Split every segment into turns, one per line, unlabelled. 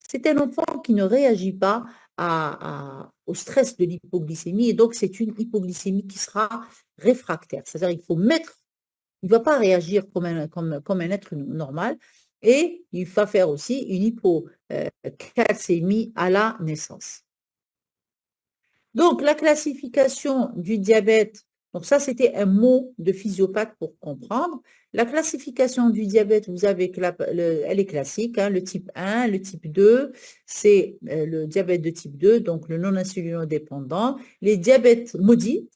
c'est un enfant qui ne réagit pas au stress de l'hypoglycémie et donc c'est une hypoglycémie qui sera réfractaire. C'est-à-dire il faut mettre, il ne va pas réagir comme un être normal et il va faire aussi une hypocalcémie à la naissance. Donc, la classification du diabète, donc ça, c'était un mot de physiopathe pour comprendre. La classification du diabète, vous avez que elle est classique, hein, le type 1, le type 2, c'est le diabète de type 2, donc le non-insulinodépendant. Les diabètes maudits,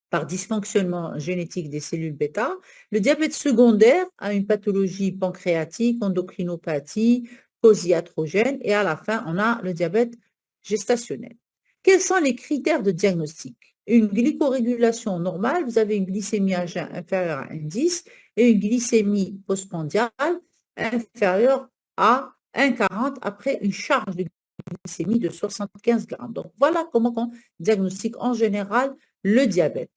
par dysfonctionnement génétique des cellules bêta. Le diabète secondaire a une pathologie pancréatique, endocrinopathie, cause iatrogène, et à la fin, on a le diabète gestationnel. Quels sont les critères de diagnostic? Une glycorégulation normale, vous avez une glycémie à jeun inférieure à 1,10 et une glycémie postprandiale inférieure à 1,40 après une charge de glycémie de 75 grammes. Donc, voilà comment on diagnostique en général le diabète.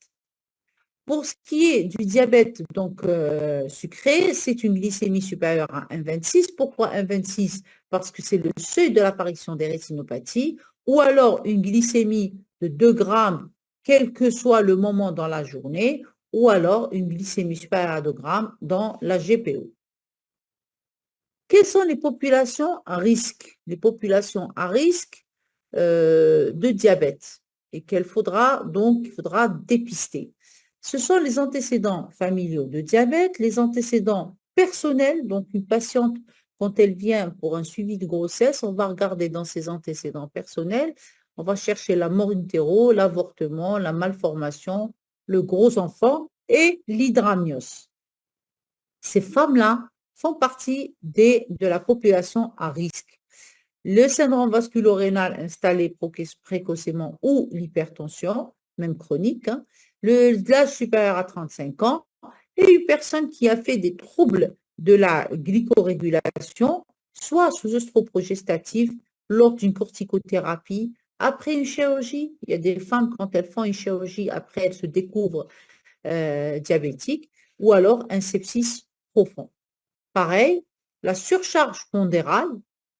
Pour ce qui est du diabète donc, sucré, c'est une glycémie supérieure à 1,26. Pourquoi 1,26? Parce que c'est le seuil de l'apparition des rétinopathies, ou alors une glycémie de 2 grammes, quel que soit le moment dans la journée, ou alors une glycémie supérieure à 2 grammes dans la GPO. Quelles sont les populations à risque? Les populations à risque de diabète et il faudra dépister. Ce sont les antécédents familiaux de diabète, les antécédents personnels, donc une patiente, quand elle vient pour un suivi de grossesse, on va regarder dans ses antécédents personnels, on va chercher la mort in utero, l'avortement, la malformation, le gros enfant et l'hydramnios. Ces femmes-là font partie de la population à risque. Le syndrome vasculo-rénal installé précocement ou l'hypertension, même chronique, hein, l'âge supérieur à 35 ans, et une personne qui a fait des troubles de la glycorégulation, soit sous œstroprogestative, lors d'une corticothérapie, après une chirurgie. Il y a des femmes, quand elles font une chirurgie, après elles se découvrent diabétiques, ou alors un sepsis profond. Pareil, la surcharge pondérale,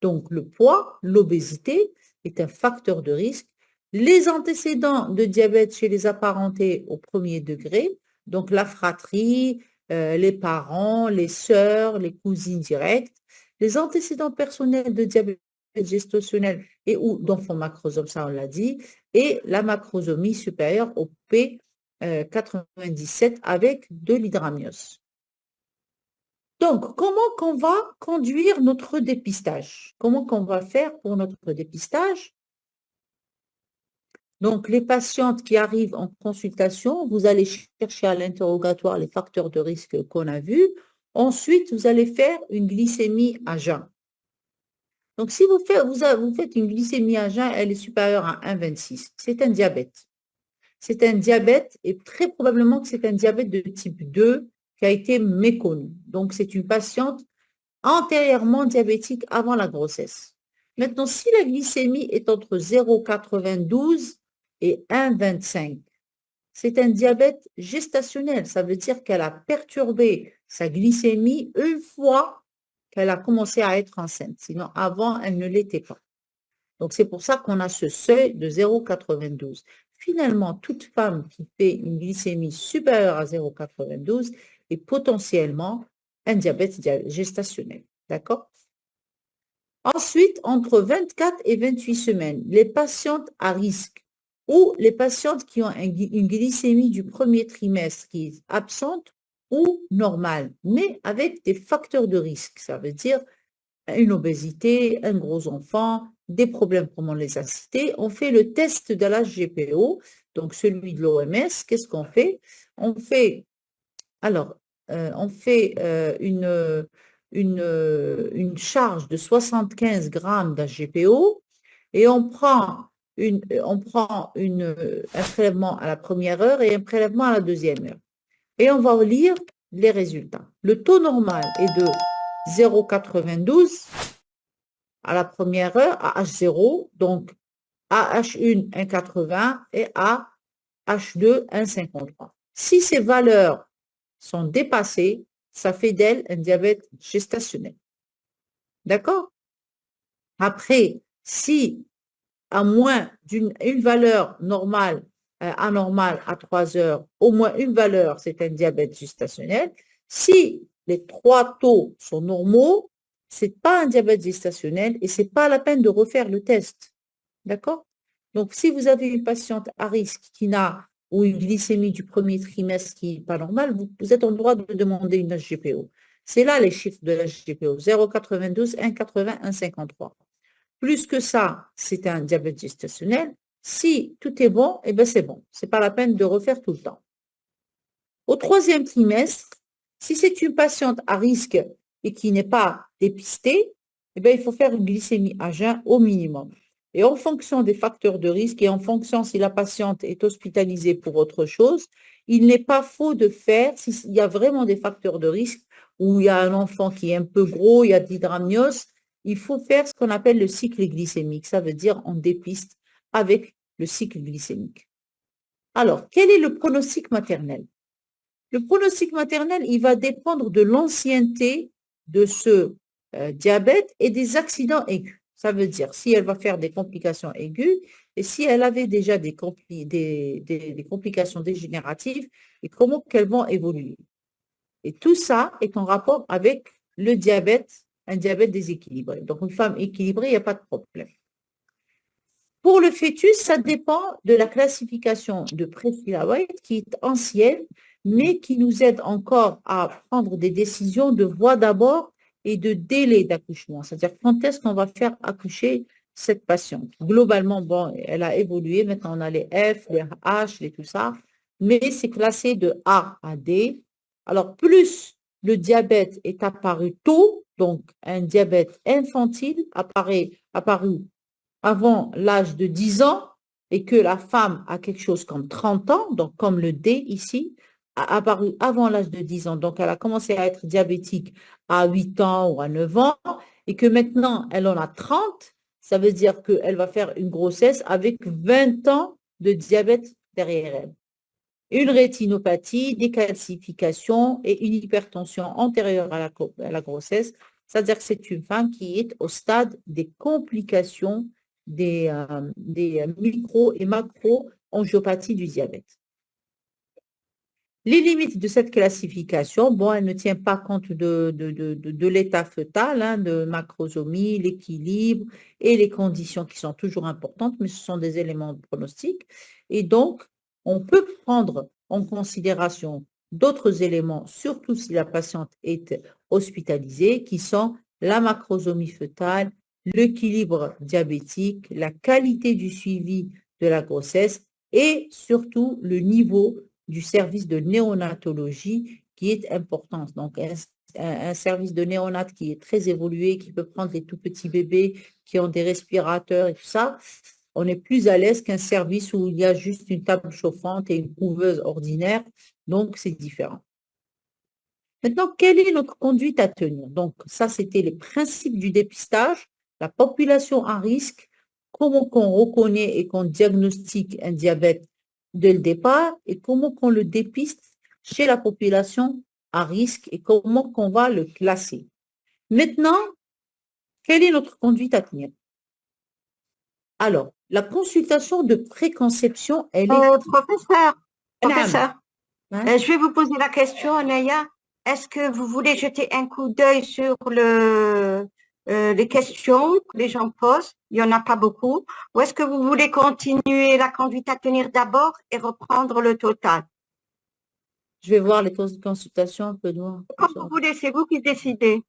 donc le poids, l'obésité, est un facteur de risque. Les antécédents de diabète chez les apparentés au premier degré, donc la fratrie, les parents, les sœurs, les cousines directes, les antécédents personnels de diabète gestationnel et ou d'enfant macrosome, ça on l'a dit, et la macrosomie supérieure au P97 avec de l'hydramnios. Donc, comment qu'on va conduire notre dépistage? Comment qu'on va faire pour notre dépistage? Donc, les patientes qui arrivent en consultation, vous allez chercher à l'interrogatoire les facteurs de risque qu'on a vus. Ensuite, vous allez faire une glycémie à jeun. Donc, si vous faites une glycémie à jeun, elle est supérieure à 1,26. C'est un diabète. C'est un diabète et très probablement que c'est un diabète de type 2 qui a été méconnu. Donc, c'est une patiente antérieurement diabétique avant la grossesse. Maintenant, si la glycémie est entre 0,92 et 1,25, c'est un diabète gestationnel. Ça veut dire qu'elle a perturbé sa glycémie une fois qu'elle a commencé à être enceinte. Sinon, avant, elle ne l'était pas. Donc, c'est pour ça qu'on a ce seuil de 0,92. Finalement, toute femme qui fait une glycémie supérieure à 0,92 est potentiellement un diabète gestationnel. D'accord? Ensuite, entre 24 et 28 semaines, les patientes à risque ou les patientes qui ont une glycémie du premier trimestre qui est absente ou normale, mais avec des facteurs de risque. Ça veut dire une obésité, un gros enfant, des problèmes comme on les a cités. On fait le test de la GPO, donc celui de l'OMS. Qu'est-ce qu'on fait? On fait, alors, on fait une charge de 75 grammes d'HGPO et on prend un prélèvement à la première heure et un prélèvement à la deuxième heure. Et on va lire les résultats. Le taux normal est de 0,92 à la première heure, à H0, donc à H1, 1,80 et à H2, 1,53. Si ces valeurs sont dépassées, ça fait d'elle un diabète gestationnel. D'accord? Après, si à moins une valeur normale, anormale à 3 heures, au moins une valeur, c'est un diabète gestationnel. Si les 3 taux sont normaux, c'est pas un diabète gestationnel et c'est pas la peine de refaire le test. D'accord? Donc, si vous avez une patiente à risque qui n'a ou une glycémie du premier trimestre qui n'est pas normale, vous êtes en droit de demander une HGPO. C'est là les chiffres de la HGPO, 0,92, 1,80, 1,53. Plus que ça, c'est un diabète gestationnel. Si tout est bon, eh ben c'est bon. Ce n'est pas la peine de refaire tout le temps. Au 3e trimestre, si c'est une patiente à risque et qui n'est pas dépistée, eh ben il faut faire une glycémie à jeun au minimum. Et en fonction des facteurs de risque et en fonction si la patiente est hospitalisée pour autre chose, il n'est pas faux de faire, s'il y a vraiment des facteurs de risque, où il y a un enfant qui est un peu gros, il y a de l'hydramnios, il faut faire ce qu'on appelle le cycle glycémique. Ça veut dire on dépiste avec le cycle glycémique. Alors, quel est le pronostic maternel? Le pronostic maternel, il va dépendre de l'ancienneté de ce diabète et des accidents aigus. Ça veut dire si elle va faire des complications aiguës et si elle avait déjà des complications dégénératives et comment qu'elles vont évoluer. Et tout ça est en rapport avec le diabète, un diabète déséquilibré. Donc, une femme équilibrée, il n'y a pas de problème. Pour le fœtus, ça dépend de la classification de Prader-Willi qui est ancienne, mais qui nous aide encore à prendre des décisions de voie d'abord et de délai d'accouchement. C'est-à-dire quand est-ce qu'on va faire accoucher cette patiente. Globalement, bon, elle a évolué. Maintenant, on a les F, les H, les tout ça. Mais c'est classé de A à D. Alors, plus le diabète est apparu tôt, donc un diabète infantile apparu avant l'âge de 10 ans et que la femme a quelque chose comme 30 ans, donc comme le D ici, a apparu avant l'âge de 10 ans. Donc, elle a commencé à être diabétique à 8 ans ou à 9 ans et que maintenant, elle en a 30. Ça veut dire qu'elle va faire une grossesse avec 20 ans de diabète derrière elle. Une rétinopathie, des calcifications et une hypertension antérieure à la grossesse. C'est-à-dire que c'est une femme qui est au stade des complications des micro- et macro-angiopathies du diabète. Les limites de cette classification, bon, elle ne tient pas compte de l'état fœtal, hein, de macrosomie, l'équilibre et les conditions qui sont toujours importantes, mais ce sont des éléments de pronostic. Et donc, on peut prendre en considération d'autres éléments, surtout si la patiente est hospitalisée, qui sont la macrosomie fœtale, l'équilibre diabétique, la qualité du suivi de la grossesse et surtout le niveau du service de néonatologie qui est important. Donc, un service de néonat qui est très évolué, qui peut prendre les tout petits bébés qui ont des respirateurs et tout ça, on est plus à l'aise qu'un service où il y a juste une table chauffante et une couveuse ordinaire. Donc, c'est différent. Maintenant, quelle est notre conduite à tenir? Donc, ça, c'était les principes du dépistage, la population à risque, comment qu'on reconnaît et qu'on diagnostique un diabète dès le départ et comment qu'on le dépiste chez la population à risque et comment qu'on va le classer. Maintenant, quelle est notre conduite à tenir? Alors, la consultation de préconception, elle est...
Professeur, je vais vous poser la question, Naya. Est-ce que vous voulez jeter un coup d'œil sur les questions que les gens posent? Il n'y en a pas beaucoup. Ou est-ce que vous voulez continuer la conduite à tenir d'abord et reprendre le total?
Je vais voir les consultations un peu loin.
Comme vous voulez, c'est vous qui décidez.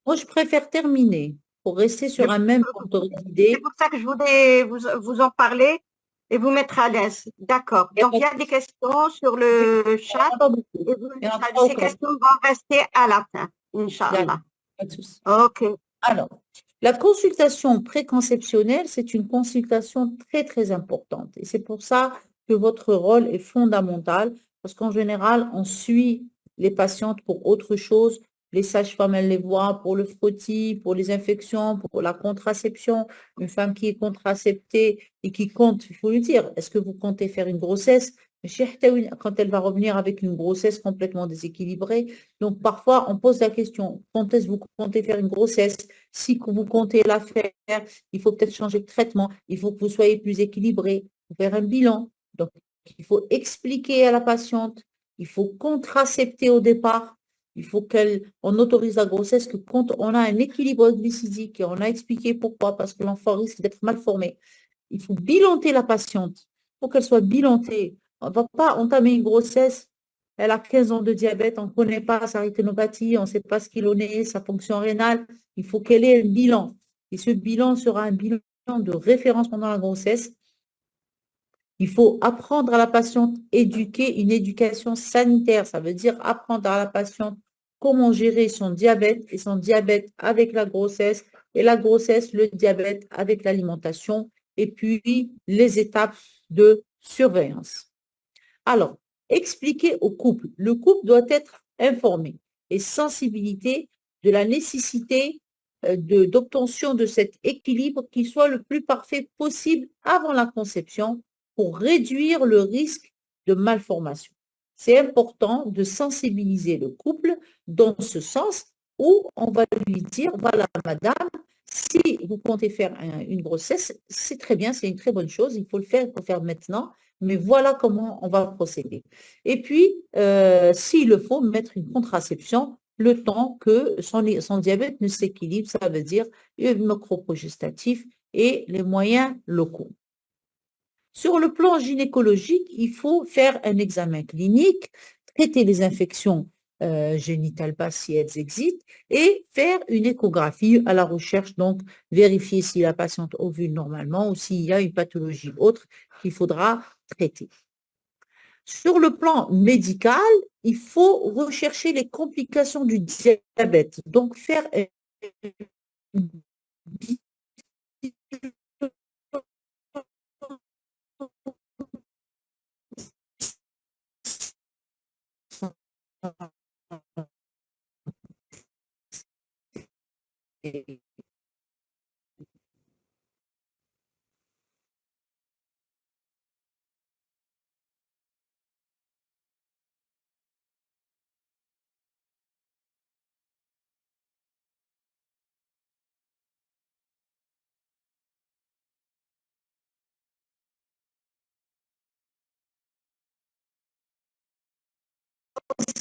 Moi, je préfère terminer pour rester sur un même ordre d'idée.
C'est pour ça que je voulais vous en parler et vous mettre à l'aise. D'accord. Donc, il y a des questions sur le chat. Ces questions vont rester à la fin, Inch'Allah.
OK. Alors, la consultation préconceptionnelle, c'est une consultation très, très importante. Et c'est pour ça que votre rôle est fondamental, parce qu'en général, on suit les patientes pour autre chose. Les sages-femmes, elles les voient pour le frottis, pour les infections, pour la contraception. Une femme qui est contraceptée et qui compte, il faut lui dire, est-ce que vous comptez faire une grossesse? quand elle va revenir avec une grossesse complètement déséquilibrée. Donc, parfois, on pose la question, quand est-ce que vous comptez faire une grossesse? Si vous comptez la faire, il faut peut-être changer de traitement, il faut que vous soyez plus équilibré, faire un bilan. Donc, il faut expliquer à la patiente, il faut contracepter au départ, il faut qu'on autorise la grossesse que quand on a un équilibre glycidique et on a expliqué pourquoi, parce que l'enfant risque d'être mal formé. Il faut bilanter la patiente. Il faut qu'elle soit bilantée. On ne va pas entamer une grossesse. Elle a 15 ans de diabète, on ne connaît pas sa rétinopathie, on ne sait pas ce qu'il en est, sa fonction rénale. Il faut qu'elle ait un bilan. Et ce bilan sera un bilan de référence pendant la grossesse. Il faut apprendre à la patiente, éduquer une éducation sanitaire. Ça veut dire apprendre à la patiente comment gérer son diabète et son diabète avec la grossesse et la grossesse, le diabète avec l'alimentation et puis les étapes de surveillance. Alors, expliquer au couple. Le couple doit être informé et sensibilité de la nécessité d'obtention de cet équilibre qui soit le plus parfait possible avant la conception pour réduire le risque de malformation. C'est important de sensibiliser le couple dans ce sens où on va lui dire, voilà, madame, si vous comptez faire une grossesse, c'est très bien, c'est une très bonne chose, il faut le faire maintenant, mais voilà comment on va procéder. Et puis, s'il le faut, mettre une contraception le temps que son diabète ne s'équilibre, ça veut dire une microprogestatif et les moyens locaux. Sur le plan gynécologique, il faut faire un examen clinique, traiter les infections génitales basses si elles existent et faire une échographie à la recherche, donc vérifier si la patiente ovule normalement ou s'il y a une pathologie autre qu'il faudra traiter. Sur le plan médical, il faut rechercher les complications du diabète, donc faire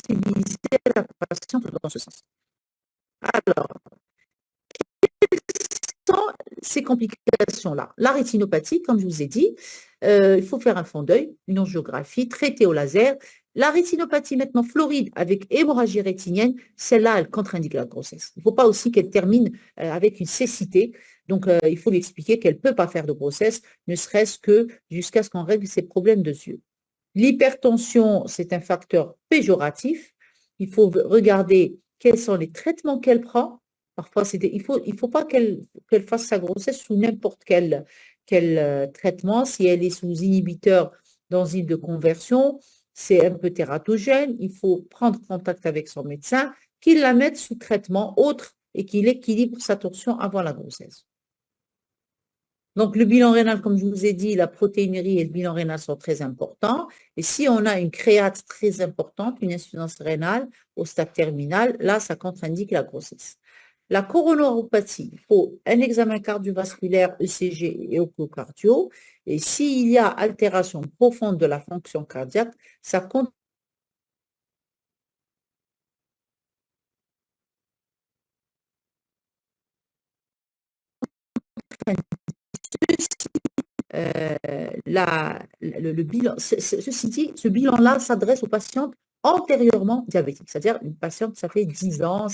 sensibiliser la patiente dans ce sens. Alors, ces complications-là. La rétinopathie, comme je vous ai dit, il faut faire un fond d'œil, une angiographie, traiter au laser. La rétinopathie maintenant floride avec hémorragie rétinienne, celle-là, elle contre-indique la grossesse. Il ne faut pas aussi qu'elle termine avec une cécité. Donc, il faut lui expliquer qu'elle ne peut pas faire de grossesse, ne serait-ce que jusqu'à ce qu'on règle ses problèmes de yeux. L'hypertension, c'est un facteur péjoratif. Il faut regarder quels sont les traitements qu'elle prend. Parfois, il faut pas qu'elle fasse sa grossesse sous n'importe quel traitement. Si elle est sous inhibiteur d'enzymes de conversion, c'est un peu tératogène. Il faut prendre contact avec son médecin, qu'il la mette sous traitement autre et qu'il équilibre sa tension avant la grossesse. Donc, le bilan rénal, comme je vous ai dit, la protéinurie et le bilan rénal sont très importants. Et si on a une créate très importante, une insuffisance rénale au stade terminal, là, ça contre-indique la grossesse. La coronaropathie, il faut un examen cardiovasculaire, ECG et échocardio. Et s'il y a altération profonde de la fonction cardiaque, ça contre le bilan. Ceci dit, ce bilan-là s'adresse aux patientes antérieurement diabétiques, c'est-à-dire une patiente, ça fait 10 ans,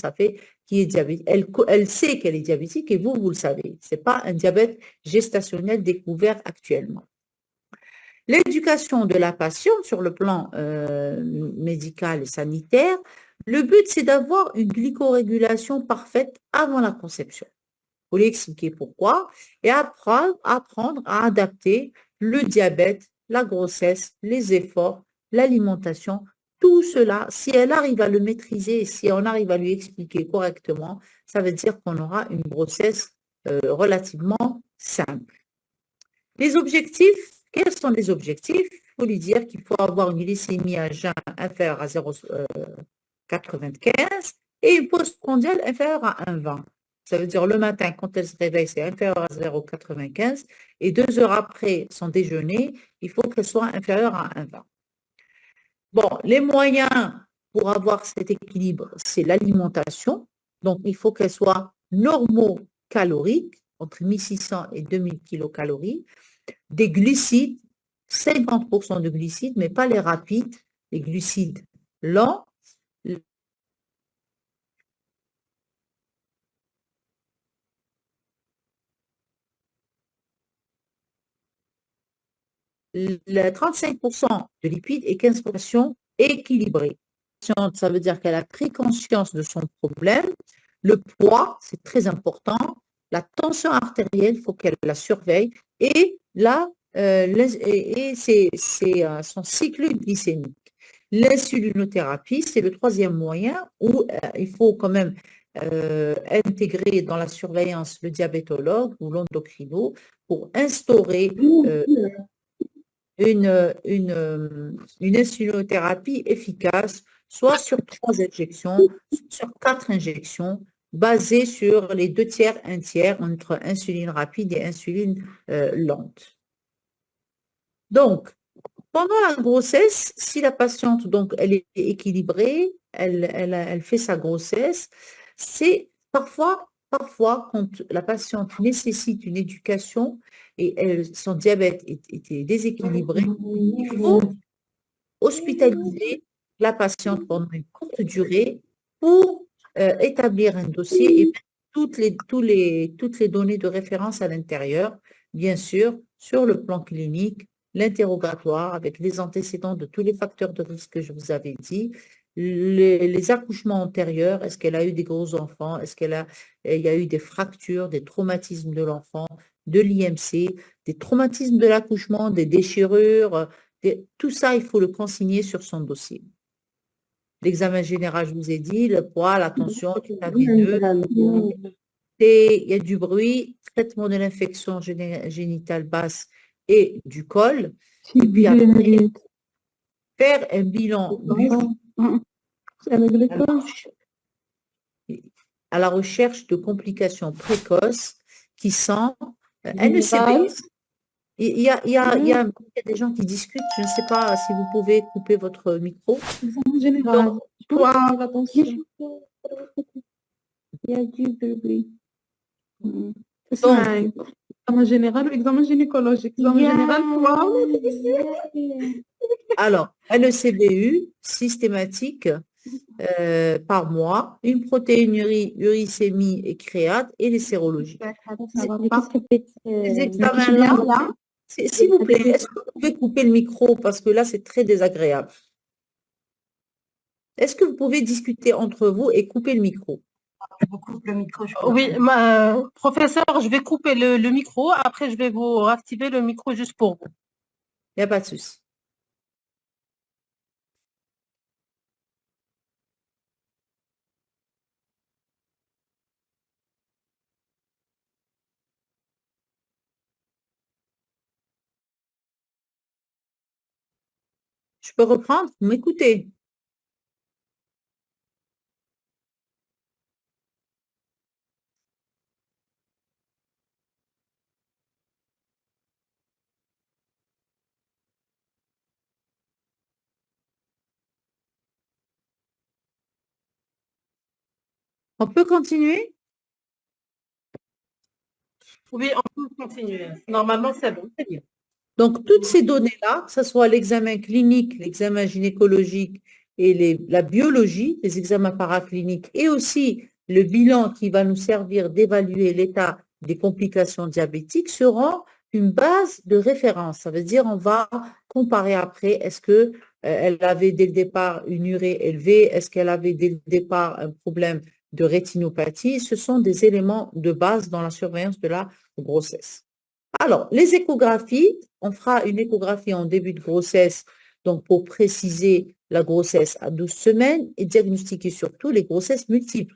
qui est diabétique. Elle sait qu'elle est diabétique et vous le savez. Ce n'est pas un diabète gestationnel découvert actuellement. L'éducation de la patiente sur le plan médical et sanitaire, le but, c'est d'avoir une glycorégulation parfaite avant la conception. Vous lui expliquer pourquoi et apprendre à adapter le diabète, la grossesse, les efforts, l'alimentation, tout cela, si elle arrive à le maîtriser et si on arrive à lui expliquer correctement, ça veut dire qu'on aura une grossesse relativement simple. Les objectifs, quels sont les objectifs? faut lui dire qu'il faut avoir une glycémie à jeun inférieure à 0,95 et une pause prandiale inférieure à 1,20. Ça veut dire le matin, quand elle se réveille, c'est inférieur à 0,95 et 2 heures après son déjeuner, il faut qu'elle soit inférieure à 1,20. Bon, les moyens pour avoir cet équilibre, c'est l'alimentation. Donc, il faut qu'elle soit normocalorique, entre 1600 et 2000 kilocalories. Des glucides, 50% de glucides, mais pas les rapides, les glucides lents. Le 35% de lipides et 15% équilibrés. Ça veut dire qu'elle a pris conscience de son problème. Le poids, c'est très important. La tension artérielle, il faut qu'elle la surveille. Et là, c'est son cycle glycémique. L'insulinothérapie, c'est le troisième moyen où il faut quand même intégrer dans la surveillance le diabétologue ou l'endocrino pour instaurer une insulinothérapie efficace, soit sur 3 injections, soit sur 4 injections, basées sur les 2 tiers, 1 tiers entre insuline rapide et insuline lente. Donc, pendant la grossesse, si la patiente, donc, elle est équilibrée, elle fait sa grossesse, c'est parfois, quand la patiente nécessite une éducation et son diabète est déséquilibré, il faut hospitaliser la patiente pendant une courte durée pour établir un dossier et mettre toutes les données de référence à l'intérieur, bien sûr, sur le plan clinique, l'interrogatoire avec les antécédents de tous les facteurs de risque que je vous avais dit, les accouchements antérieurs, est-ce qu'elle a eu des gros enfants, il y a eu des fractures, des traumatismes de l'enfant, de l'IMC, des traumatismes de l'accouchement, des déchirures, tout ça, il faut le consigner sur son dossier. L'examen général, je vous ai dit, le poids, la tension, l'état veineux, il y a du bruit, traitement de l'infection génitale basse et du col, et puis après, faire un bilan à la recherche de complications précoces qui sont NECB. Il y a des gens qui discutent, je ne sais pas si vous pouvez couper votre micro.
Général, attention. Il y a du bruit. Examen général ou examen gynécologique? Examen général,
Alors, NECBU, systématique, par mois, une protéinurie, uricémie et créate et les sérologies. Ces examens-là, s'il vous plaît, est-ce que vous pouvez couper le micro parce que là, c'est très désagréable. Est-ce que vous pouvez discuter entre vous et couper le micro?
Je vous coupe le micro.
Oui, professeur, je vais couper le micro. Après, je vais vous activer le micro juste pour vous.
Il n'y a pas de souci. Je peux reprendre? Vous m'écoutez? On peut continuer?
Oui, on peut continuer. Normalement, c'est bon.
Très bien. Donc, toutes ces données-là, que ce soit l'examen clinique, l'examen gynécologique et la biologie, les examens paracliniques et aussi le bilan qui va nous servir d'évaluer l'état des complications diabétiques seront une base de référence. Ça veut dire on va comparer après, est-ce que elle avait dès le départ une urée élevée, est-ce qu'elle avait dès le départ un problème de rétinopathie. Ce sont des éléments de base dans la surveillance de la grossesse. Alors, les échographies, on fera une échographie en début de grossesse, donc pour préciser la grossesse à 12 semaines et diagnostiquer surtout les grossesses multiples.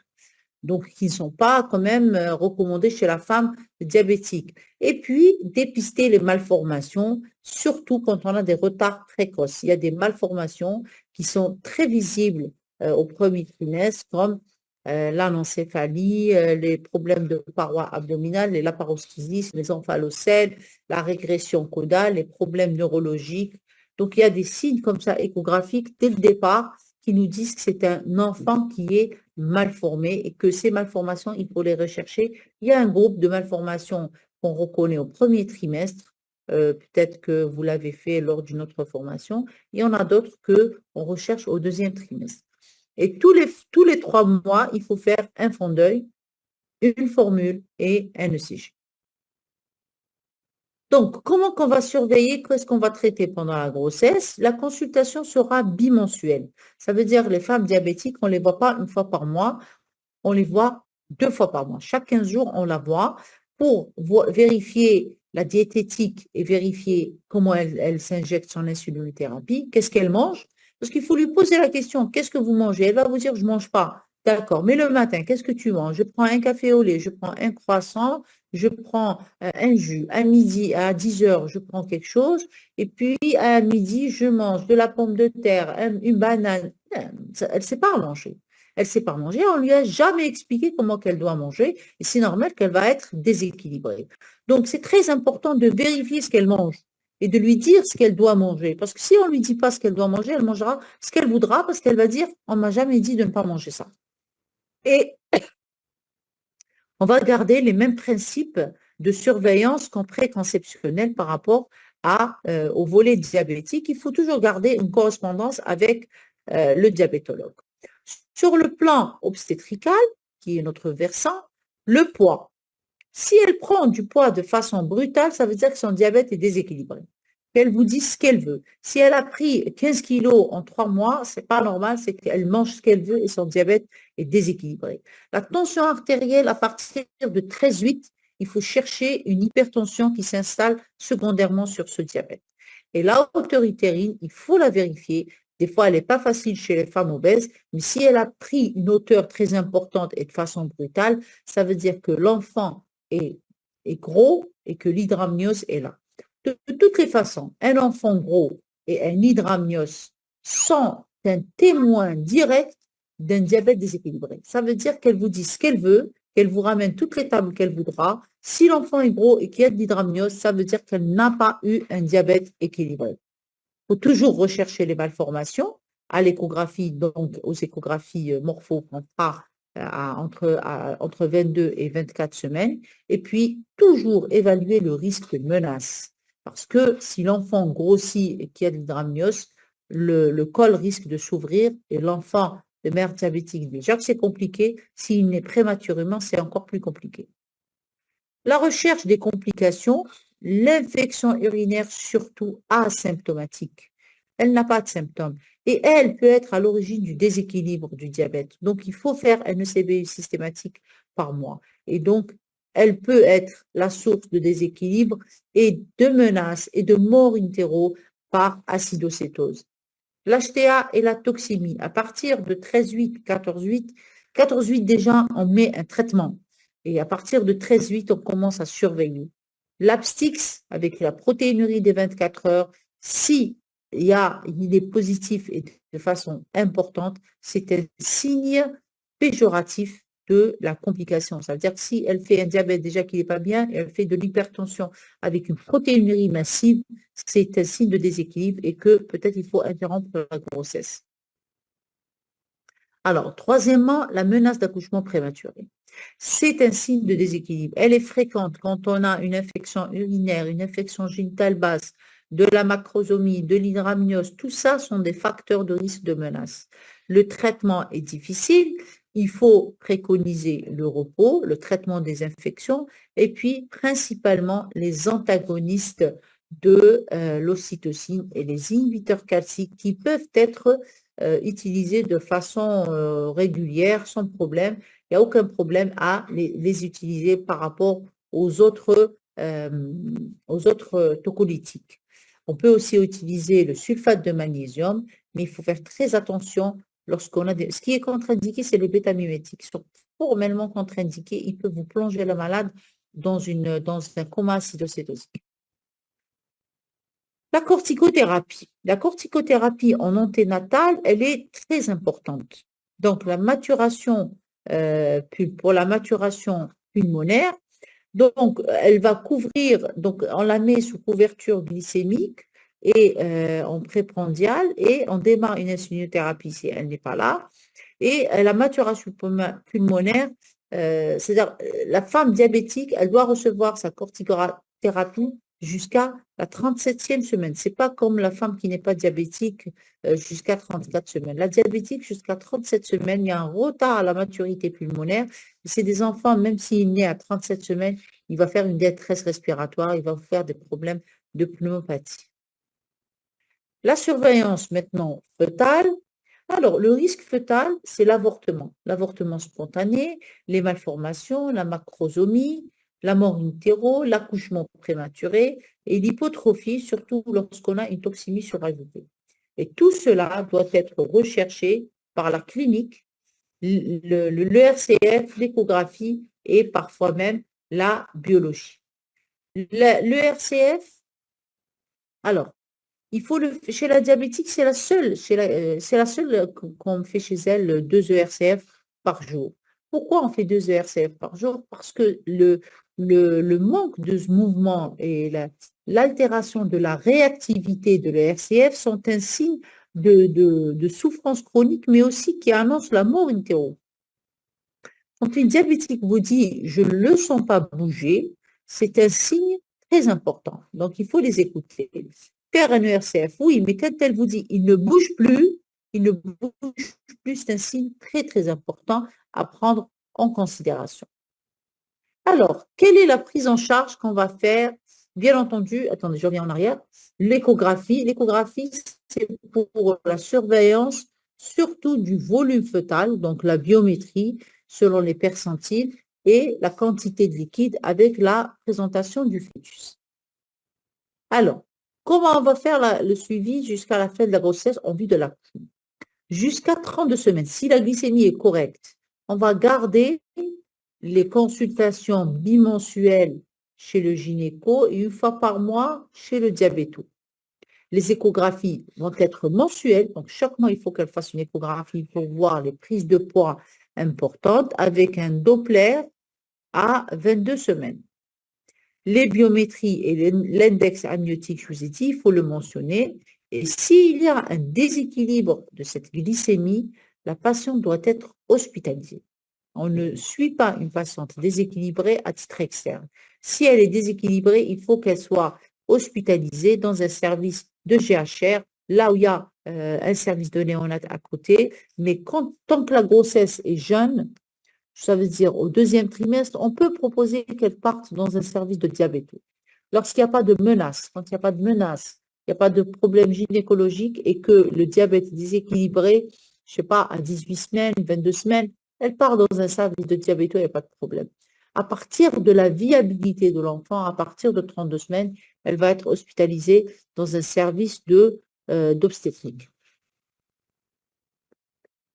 donc qui ne sont pas quand même recommandés chez la femme diabétique. Et puis, dépister les malformations, surtout quand on a des retards précoces. Il y a des malformations qui sont très visibles au premier trimestre, comme l'anencéphalie, les problèmes de paroi abdominale, les laparoschisis, les omphalocèles, la régression caudale, les problèmes neurologiques. Donc, il y a des signes comme ça échographiques dès le départ qui nous disent que c'est un enfant qui est mal formé et que ces malformations, il faut les rechercher. Il y a un groupe de malformations qu'on reconnaît au premier trimestre. Peut-être que vous l'avez fait lors d'une autre formation. Il y en a d'autres qu'on recherche au deuxième trimestre. Et tous les 3 mois, il faut faire un fond d'œil, une formule et un ECG. Donc, comment qu'on va surveiller, qu'est-ce qu'on va traiter pendant la grossesse? La consultation sera bimensuelle. Ça veut dire les femmes diabétiques, on ne les voit pas une fois par mois, on les voit 2 fois par mois. Chaque 15 jours, on la voit pour vérifier la diététique et vérifier comment elle s'injecte son insulinothérapie, qu'est-ce qu'elle mange. Parce qu'il faut lui poser la question, qu'est-ce que vous mangez? Elle va vous dire, je ne mange pas. D'accord, mais le matin, qu'est-ce que tu manges? Je prends un café au lait, je prends un croissant, je prends un jus. À midi, à 10 heures, je prends quelque chose. Et puis, à midi, je mange de la pomme de terre, une banane. Elle ne sait pas manger. Elle ne sait pas manger. On ne lui a jamais expliqué comment qu'elle doit manger. Et c'est normal qu'elle va être déséquilibrée. Donc, c'est très important de vérifier ce qu'elle mange et de lui dire ce qu'elle doit manger. Parce que si on ne lui dit pas ce qu'elle doit manger, elle mangera ce qu'elle voudra parce qu'elle va dire, on ne m'a jamais dit de ne pas manger ça. Et on va garder les mêmes principes de surveillance qu'en préconceptionnel par rapport au volet diabétique. Il faut toujours garder une correspondance avec le diabétologue. Sur le plan obstétrical, qui est notre versant, le poids. Si elle prend du poids de façon brutale, ça veut dire que son diabète est déséquilibré. Qu'elle vous dise ce qu'elle veut. Si elle a pris 15 kilos en 3 mois, c'est pas normal, c'est qu'elle mange ce qu'elle veut et son diabète est déséquilibré. La tension artérielle, à partir de 13,8, il faut chercher une hypertension qui s'installe secondairement sur ce diabète. Et la hauteur utérine, il faut la vérifier. Des fois, elle n'est pas facile chez les femmes obèses, mais si elle a pris une hauteur très importante et de façon brutale, ça veut dire que l'enfant est gros et que l'hydramnios est là. De toutes les façons, un enfant gros et un hydramnios sont un témoin direct d'un diabète déséquilibré. Ça veut dire qu'elle vous dit ce qu'elle veut, qu'elle vous ramène toutes les tables qu'elle voudra. Si l'enfant est gros et qu'il y a de l'hydramnios, ça veut dire qu'elle n'a pas eu un diabète équilibré. Il faut toujours rechercher les malformations à l'échographie, donc aux échographies morpho qu'on fera entre 22 et 24 semaines, et puis toujours évaluer le risque de menace. Parce que si l'enfant grossit et qu'il y a de l'hydramnios, le col risque de s'ouvrir et l'enfant de mère diabétique, déjà que c'est compliqué, s'il naît prématurément, c'est encore plus compliqué. La recherche des complications, l'infection urinaire surtout asymptomatique. Elle n'a pas de symptômes et elle peut être à l'origine du déséquilibre du diabète. Donc, il faut faire un ECBU systématique par mois. Et donc, elle peut être la source de déséquilibre et de menaces et de mort in utero par acidocétose. L'HTA et la toxémie, à partir de 13,8, 14,8, 14,8 déjà, on met un traitement. Et à partir de 13,8, on commence à surveiller. L'abstix, avec la protéinurie des 24 heures, si il est positif et de façon importante, c'est un signe péjoratif de la complication. Ça veut dire que si elle fait un diabète déjà qui n'est pas bien, et elle fait de l'hypertension avec une protéinurie massive, c'est un signe de déséquilibre et que peut-être il faut interrompre la grossesse. Alors, troisièmement, la menace d'accouchement prématuré. C'est un signe de déséquilibre. Elle est fréquente quand on a une infection urinaire, une infection génitale basse, de la macrosomie, de l'hydramnios. Tout ça sont des facteurs de risque de menace. Le traitement est difficile. Il faut préconiser le repos, le traitement des infections et puis principalement les antagonistes de l'ocytocine et les inhibiteurs calciques qui peuvent être utilisés de façon régulière, sans problème. Il n'y a aucun problème à les utiliser par rapport aux autres tocolytiques. On peut aussi utiliser le sulfate de magnésium, mais il faut faire très attention lorsqu'on a ce qui est contre-indiqué, c'est les bêta-mimétiques. formellement contre-indiqué. Il peut vous plonger le malade dans un coma acidocétosique. La corticothérapie. La corticothérapie en anténatal, elle est très importante. Donc, pour la maturation pulmonaire, donc, elle va couvrir, donc on la met sous couverture glycémique et en préprandial et on démarre une insulinothérapie si elle n'est pas là. Et la maturation pulmonaire, c'est-à-dire la femme diabétique, elle doit recevoir sa corticothérapie jusqu'à la 37e semaine. Ce n'est pas comme la femme qui n'est pas diabétique jusqu'à 34 semaines. La diabétique, jusqu'à 37 semaines, il y a un retard à la maturité pulmonaire. C'est des enfants, même s'il naît à 37 semaines, il va faire une détresse respiratoire, il va faire des problèmes de pneumopathie. La surveillance maintenant fœtale. Alors, le risque fœtal, c'est l'avortement spontané, les malformations, la macrosomie, la mort in utero, l'accouchement prématuré et l'hypotrophie, surtout lorsqu'on a une toxémie surajoutée. Et tout cela doit être recherché par la clinique, l'ERCF, l'échographie et parfois même la biologie. L'ERCF, alors, chez la diabétique, c'est la seule qu'on fait chez elle 2 ERCF par jour. Pourquoi on fait 2 ERCF par jour? Parce que le manque de ce mouvement et l'altération de la réactivité de l'ERCF sont un signe de souffrance chronique, mais aussi qui annonce la mort in utero. Quand une diabétique vous dit « je ne le sens pas bouger », c'est un signe très important. Donc, il faut les écouter. Faire un ERCF, oui, mais quand elle vous dit « il ne bouge plus », c'est un signe très, très important à prendre en considération. Alors, quelle est la prise en charge qu'on va faire? Bien entendu, attendez, je reviens en arrière, l'échographie. L'échographie, c'est pour la surveillance, surtout du volume fœtal, donc la biométrie, selon les percentiles, et la quantité de liquide avec la présentation du fœtus. Alors, comment on va faire le suivi jusqu'à la fin de la grossesse en vue de l'accouchement? Jusqu'à 32 semaines, si la glycémie est correcte, on va garder les consultations bimensuelles chez le gynéco et une fois par mois chez le diabéto. Les échographies vont être mensuelles, donc chaque mois, il faut qu'elle fasse une échographie pour voir les prises de poids importantes avec un Doppler à 22 semaines. Les biométries et l'index amniotique, je vous ai dit, il faut le mentionner. Et s'il y a un déséquilibre de cette glycémie, la patiente doit être hospitalisée. On ne suit pas une patiente déséquilibrée à titre externe. Si elle est déséquilibrée, il faut qu'elle soit hospitalisée dans un service de GHR, là où il y a un service de néonat à côté. Mais tant que la grossesse est jeune, ça veut dire au 2e trimestre, on peut proposer qu'elle parte dans un service de diabète. Lorsqu'il n'y a pas de menace, quand il n'y a pas de menace, il n'y a pas de problème gynécologique et que le diabète est déséquilibré, je ne sais pas, à 18 semaines, 22 semaines, elle part dans un service de diabète, il n'y a pas de problème. À partir de la viabilité de l'enfant, à partir de 32 semaines, elle va être hospitalisée dans un service d'obstétrique.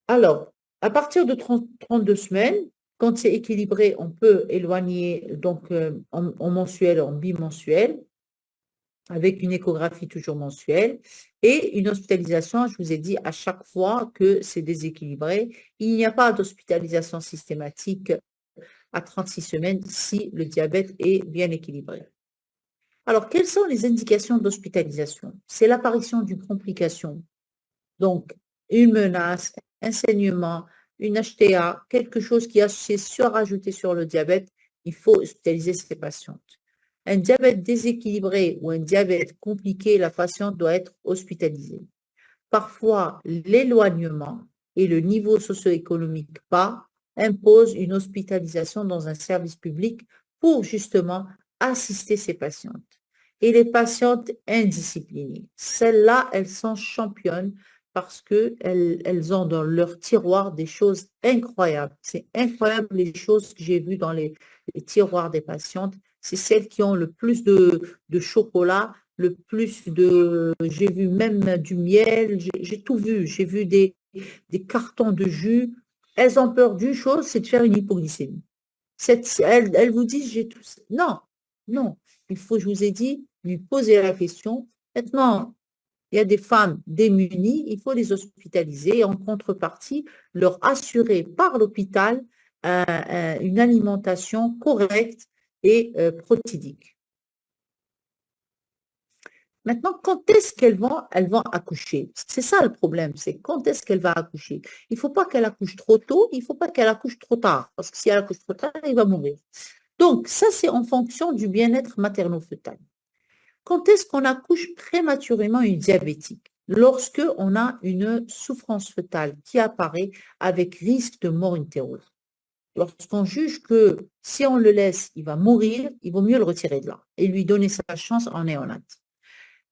Alors, à partir de 32 semaines, quand c'est équilibré, on peut éloigner donc en mensuel, en bimensuel, avec une échographie toujours mensuelle et une hospitalisation, je vous ai dit, à chaque fois que c'est déséquilibré. Il n'y a pas d'hospitalisation systématique à 36 semaines si le diabète est bien équilibré. Alors, quelles sont les indications d'hospitalisation? C'est l'apparition d'une complication, donc une menace, un saignement, une HTA, quelque chose qui s'est surajouté sur le diabète, il faut hospitaliser ces patientes. Un diabète déséquilibré ou un diabète compliqué, la patiente doit être hospitalisée. Parfois, l'éloignement et le niveau socio-économique bas imposent une hospitalisation dans un service public pour justement assister ces patientes. Et les patientes indisciplinées, celles-là, elles sont championnes parce qu'elles ont dans leur tiroir des choses incroyables. C'est incroyable les choses que j'ai vues dans les tiroirs des patientes. C'est celles qui ont le plus de chocolat, le plus de... J'ai vu même du miel, j'ai tout vu. J'ai vu des cartons de jus. elles ont peur d'une chose, c'est de faire une hypoglycémie. Elles vous disent, j'ai tout ça. Non, non. Il faut, je vous ai dit, lui poser la question. Maintenant, il y a des femmes démunies, il faut les hospitaliser et en contrepartie, leur assurer par l'hôpital une alimentation correcte et protidique. Maintenant, quand est-ce elles vont accoucher? C'est ça le problème, c'est quand est-ce qu'elle va accoucher? Il ne faut pas qu'elle accouche trop tôt, il ne faut pas qu'elle accouche trop tard, parce que si elle accouche trop tard, elle va mourir. Donc, ça, c'est en fonction du bien-être materno-fœtal. Quand est-ce qu'on accouche prématurément une diabétique? Lorsque on a une souffrance fœtale qui apparaît avec risque de mort utérus. Lorsqu'on juge que si on le laisse, il va mourir, il vaut mieux le retirer de là et lui donner sa chance en néonate.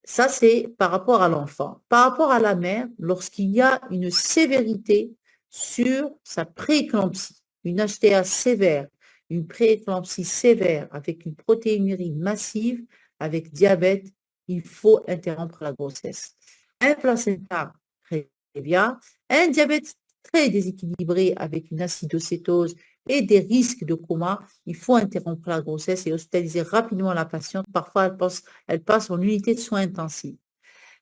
Ça, c'est par rapport à l'enfant. Par rapport à la mère, lorsqu'il y a une sévérité sur sa prééclampsie, une HTA sévère, une prééclampsie sévère avec une protéinurie massive, avec diabète, il faut interrompre la grossesse. Un placenta très bien, un diabète très déséquilibré avec une acidocétose et des risques de coma, il faut interrompre la grossesse et hospitaliser rapidement la patiente. Parfois, elle passe en unité de soins intensifs.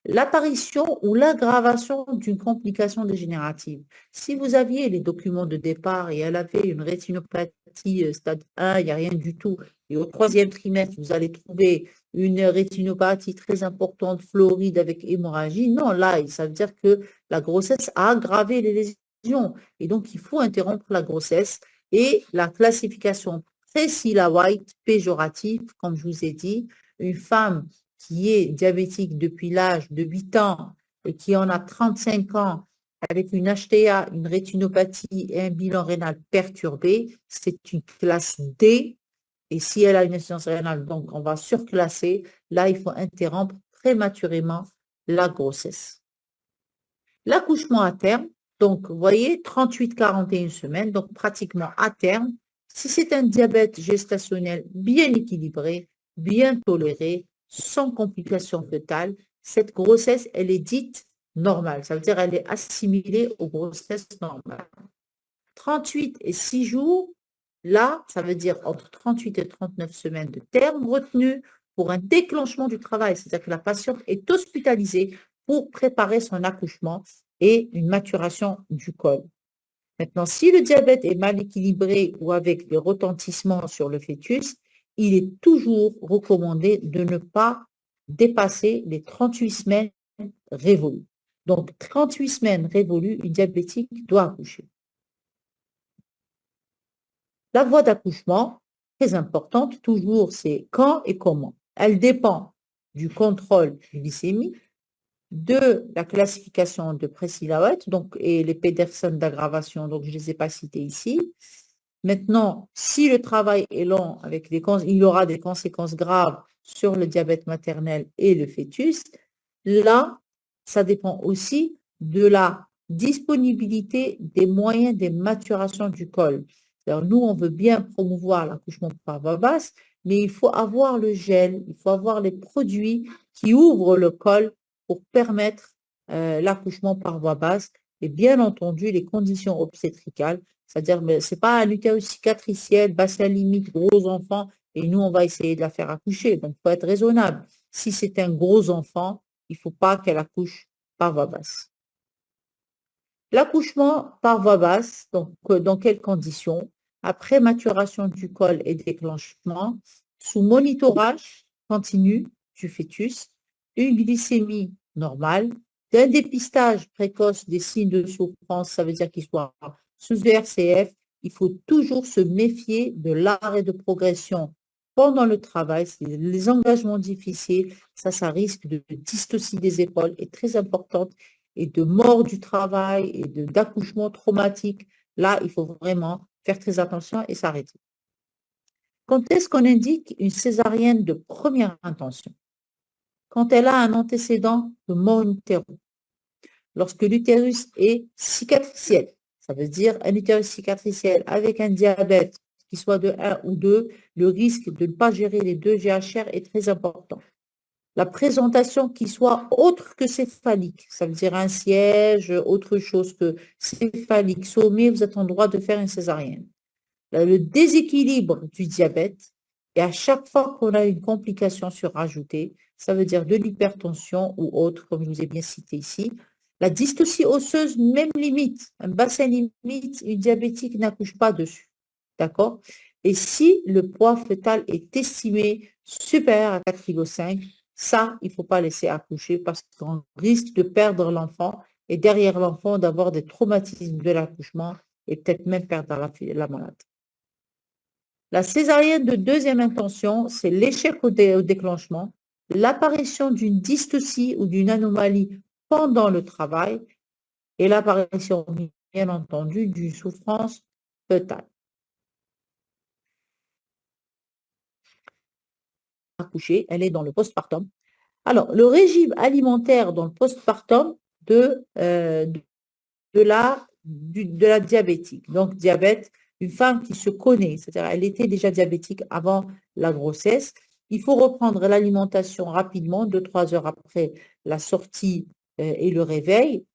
L'apparition ou l'aggravation d'une complication dégénérative. Si vous aviez les documents de départ et elle avait une rétinopathie stade 1, il n'y a rien du tout, et au 3e trimestre, vous allez trouver une rétinopathie très importante, floride avec hémorragie, non, là, ça veut dire que la grossesse a aggravé les lésions. Et donc, il faut interrompre la grossesse. Et la classification Priscilla-White péjorative, comme je vous ai dit, une femme qui est diabétique depuis l'âge de 8 ans et qui en a 35 ans avec une HTA, une rétinopathie et un bilan rénal perturbé, c'est une classe D. Et si elle a une insuffisance rénale, donc on va surclasser. Là, il faut interrompre prématurément la grossesse. L'accouchement à terme, donc, vous voyez, 38-41 semaines, donc pratiquement à terme. Si c'est un diabète gestationnel bien équilibré, bien toléré, sans complications fœtales, cette grossesse, elle est dite normale. Ça veut dire qu'elle est assimilée aux grossesses normales. 38 et 6 jours, là, ça veut dire entre 38 et 39 semaines de terme retenu pour un déclenchement du travail. C'est-à-dire que la patiente est hospitalisée pour préparer son accouchement et une maturation du col. Maintenant, si le diabète est mal équilibré ou avec des retentissements sur le fœtus, il est toujours recommandé de ne pas dépasser les 38 semaines révolues. Donc, 38 semaines révolues, une diabétique doit accoucher. La voie d'accouchement, très importante, toujours, c'est quand et comment. Elle dépend du contrôle glycémique, de la classification de Priscilla-White, donc, et les Pedersen d'aggravation, donc je ne les ai pas cités ici. Maintenant, si le travail est long, il y aura des conséquences graves sur le diabète maternel et le fœtus. Là, ça dépend aussi de la disponibilité des moyens de maturation du col. Alors, nous, on veut bien promouvoir l'accouchement par voie basse, mais il faut avoir le gel, il faut avoir les produits qui ouvrent le col pour permettre l'accouchement par voie basse et bien entendu les conditions obstétricales, c'est-à-dire ce n'est pas un utérus cicatriciel, bassin limite, gros enfant, et nous on va essayer de la faire accoucher, donc il faut être raisonnable. Si c'est un gros enfant, il ne faut pas qu'elle accouche par voie basse. L'accouchement par voie basse, donc dans quelles conditions? Après maturation du col et déclenchement, sous monitorage continu du fœtus, une glycémie normale, d'un dépistage précoce des signes de souffrance, ça veut dire qu'il soit sous ERCF, il faut toujours se méfier de l'arrêt de progression pendant le travail, les engagements difficiles, ça risque de dystocie des épaules est très importante et de mort du travail et d'accouchement traumatique. Là, il faut vraiment faire très attention et s'arrêter. Quand est-ce qu'on indique une césarienne de première intention? Quand elle a un antécédent de mort in utero. Lorsque l'utérus est cicatriciel, ça veut dire un utérus cicatriciel avec un diabète qui soit de 1 ou 2, le risque de ne pas gérer les deux GHR est très important. la présentation qui soit autre que céphalique. Ça veut dire un siège, autre chose que céphalique, sommet, vous êtes en droit de faire une césarienne. Le déséquilibre du diabète, et à chaque fois qu'on a une complication surajoutée, ça veut dire de l'hypertension ou autre, comme je vous ai bien cité ici, la dystocie osseuse, même limite, un bassin limite, une diabétique n'accouche pas dessus. D'accord? Et si le poids fœtal est estimé supérieur à 4,5 kg, ça, il ne faut pas laisser accoucher parce qu'on risque de perdre l'enfant et derrière l'enfant d'avoir des traumatismes de l'accouchement et peut-être même perdre la malade. La césarienne de deuxième intention, c'est l'échec au déclenchement, l'apparition d'une dystocie ou d'une anomalie pendant le travail et l'apparition, bien entendu, d'une souffrance fœtale. Accouchée, elle est dans le postpartum. Alors, le régime alimentaire dans le postpartum de la diabétique. Donc, diabète, une femme qui se connaît, c'est-à-dire elle était déjà diabétique avant la grossesse. Il faut reprendre l'alimentation rapidement, 2-3 heures après la sortie et le réveil,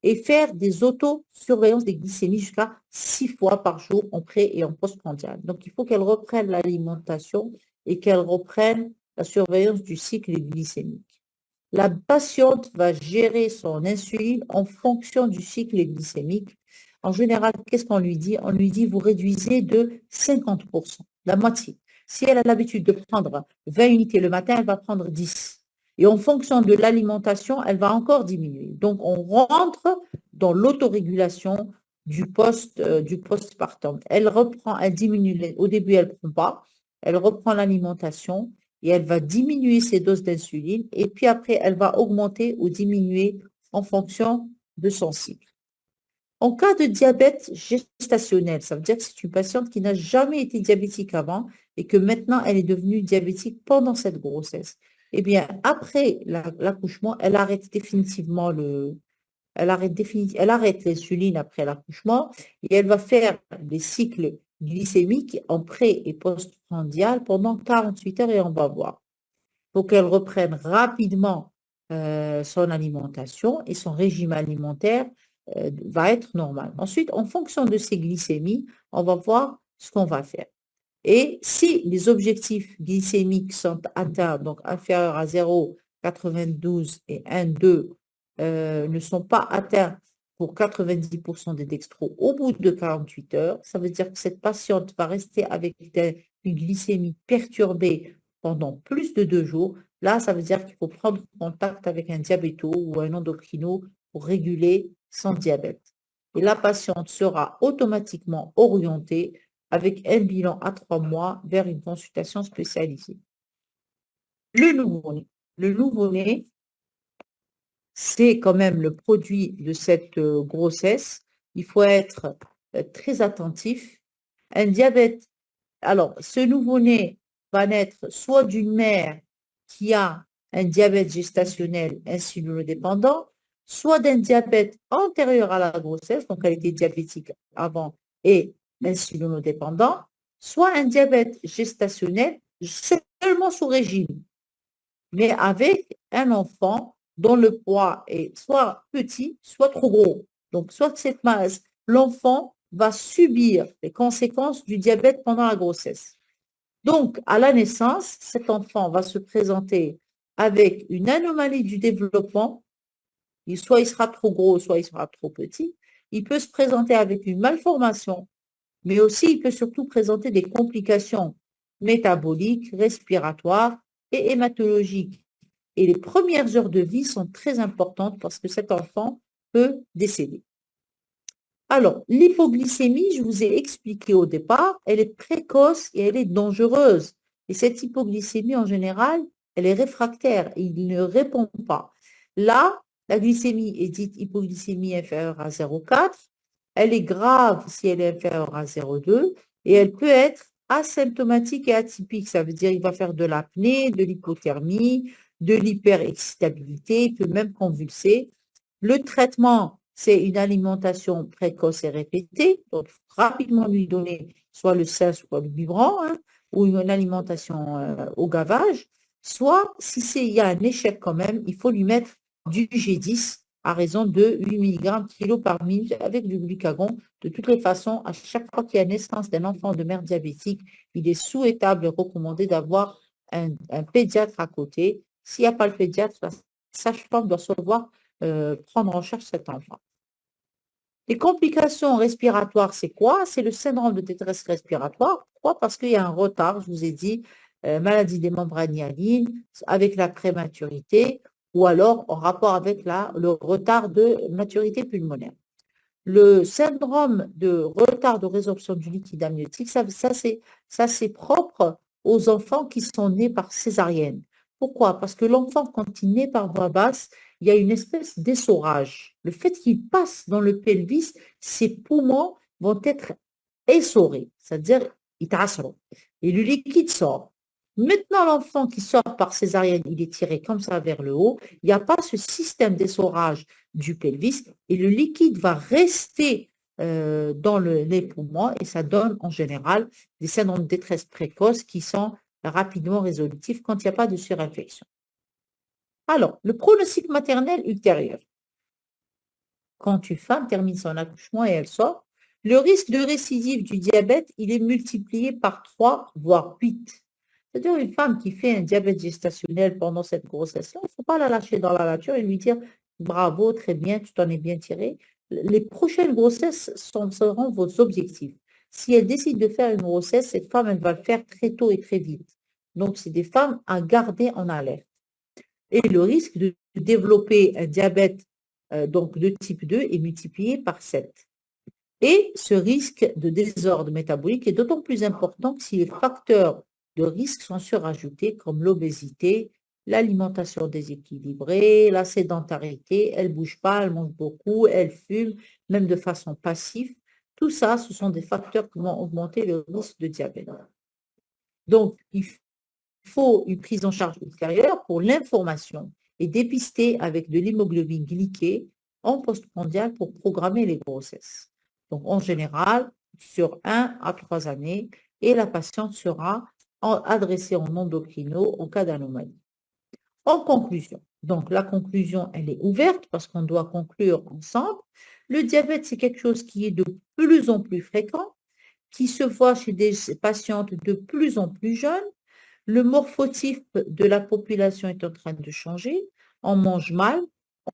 et faire des auto-surveillances des glycémies jusqu'à 6 fois par jour en pré- et en postprandial. Donc, il faut qu'elle reprenne l'alimentation et qu'elle reprenne la surveillance du cycle glycémique. La patiente va gérer son insuline en fonction du cycle glycémique. En général, qu'est-ce qu'on lui dit? On lui dit, vous réduisez de 50%, la moitié. Si elle a l'habitude de prendre 20 unités le matin, elle va prendre 10. Et en fonction de l'alimentation, elle va encore diminuer. Donc, on rentre dans l'autorégulation du postpartum. Elle reprend, elle diminue, au début, elle ne prend pas, elle reprend l'alimentation et elle va diminuer ses doses d'insuline et puis après, elle va augmenter ou diminuer en fonction de son cycle. En cas de diabète gestationnel, ça veut dire que c'est une patiente qui n'a jamais été diabétique avant et que maintenant, elle est devenue diabétique pendant cette grossesse. Eh bien, après l'accouchement, elle arrête définitivement elle arrête l'insuline après l'accouchement et elle va faire des cycles glycémiques en pré- et postprandial pendant 48 heures et on va voir. Il faut qu'elle reprenne rapidement son alimentation et son régime alimentaire va être normal. Ensuite, en fonction de ces glycémies, on va voir ce qu'on va faire. Et si les objectifs glycémiques sont atteints, donc inférieurs à 0,92 et 1,2 ne sont pas atteints pour 90% des dextros au bout de 48 heures, ça veut dire que cette patiente va rester avec une glycémie perturbée pendant plus de 2 jours. Là, ça veut dire qu'il faut prendre contact avec un diabéto ou un endocrino pour réguler son diabète. Et la patiente sera automatiquement orientée avec un bilan à 3 mois vers une consultation spécialisée. Le nouveau-né. Le nouveau-né, c'est quand même le produit de cette grossesse. Il faut être très attentif. Un diabète, alors ce nouveau-né va naître soit d'une mère qui a un diabète gestationnel insulinodépendant, soit d'un diabète antérieur à la grossesse, donc elle était diabétique avant et insulinodépendant, soit un diabète gestationnel seulement sous régime, mais avec un enfant dont le poids est soit petit, soit trop gros. Donc, soit cette masse, l'enfant va subir les conséquences du diabète pendant la grossesse. Donc, à la naissance, cet enfant va se présenter avec une anomalie du développement. Soit il sera trop gros, soit il sera trop petit. Il peut se présenter avec une malformation, mais aussi il peut surtout présenter des complications métaboliques, respiratoires et hématologiques. Et les premières heures de vie sont très importantes parce que cet enfant peut décéder. Alors, l'hypoglycémie, je vous ai expliqué au départ, elle est précoce et elle est dangereuse. Et cette hypoglycémie, en général, elle est réfractaire et il ne répond pas. Là, la glycémie est dite hypoglycémie inférieure à 0,4. Elle est grave si elle est inférieure à 0,2 et elle peut être asymptomatique et atypique. Ça veut dire qu'il va faire de l'apnée, de l'hypothermie, de l'hyperexcitabilité, il peut même convulser. Le traitement, c'est une alimentation précoce et répétée, donc rapidement lui donner soit le sein, soit le biberon, hein, ou une alimentation au gavage. soit, si il y a un échec quand même, il faut lui mettre du G10 à raison de 8 mg kilo par minute avec du glucagon. De toutes les façons, à chaque fois qu'il y a naissance d'un enfant de mère diabétique, il est souhaitable et recommandé d'avoir un pédiatre à côté. S'il n'y a pas le pédiatre, la sage-femme doit se voir prendre en charge cet enfant. Les complications respiratoires, c'est quoi? C'est le syndrome de détresse respiratoire. Pourquoi? Parce qu'il y a un retard, je vous ai dit, maladie des membranes hyalines, avec la prématurité, ou alors en rapport avec le retard de maturité pulmonaire. Le syndrome de retard de résorption du liquide amniotique, ça c'est propre aux enfants qui sont nés par césarienne. Pourquoi? Parce que l'enfant, quand il naît par voie basse, il y a une espèce d'essorage. Le fait qu'il passe dans le pelvis, ses poumons vont être essorés, c'est-à-dire ils tasseront. Et le liquide sort. Maintenant, l'enfant qui sort par césarienne, il est tiré comme ça vers le haut. Il n'y a pas ce système d'essorage du pelvis et le liquide va rester dans les poumons et ça donne en général des syndromes de détresse précoce qui sont rapidement résolutifs quand il n'y a pas de surinfection. Alors, le pronostic maternel ultérieur. Quand une femme termine son accouchement et elle sort, le risque de récidive du diabète, il est multiplié par 3, voire 8. C'est-à-dire une femme qui fait un diabète gestationnel pendant cette grossesse-là, il ne faut pas la lâcher dans la nature et lui dire « bravo, très bien, tu t'en es bien tiré ». Les prochaines grossesses seront vos objectifs. Si elle décide de faire une grossesse, cette femme, elle va le faire très tôt et très vite. Donc, c'est des femmes à garder en alerte. Et le risque de développer un diabète donc de type 2 est multiplié par 7. Et ce risque de désordre métabolique est d'autant plus important que si les facteurs de risque sont surajoutés comme l'obésité, l'alimentation déséquilibrée, la sédentarité, elle ne bouge pas, elle mange beaucoup, elle fume, même de façon passive. Tout ça, ce sont des facteurs qui vont augmenter le risque de diabète. Donc, il faut une prise en charge ultérieure pour l'information et dépister avec de l'hémoglobine glyquée en postprandial pour programmer les grossesses. Donc, en général, sur 1 à 3 années, et la patiente sera adressée en endocrino en cas d'anomalie. En conclusion, donc la conclusion, elle est ouverte parce qu'on doit conclure ensemble. Le diabète, c'est quelque chose qui est de plus en plus fréquent, qui se voit chez des patientes de plus en plus jeunes. Le morphotype de la population est en train de changer. On mange mal,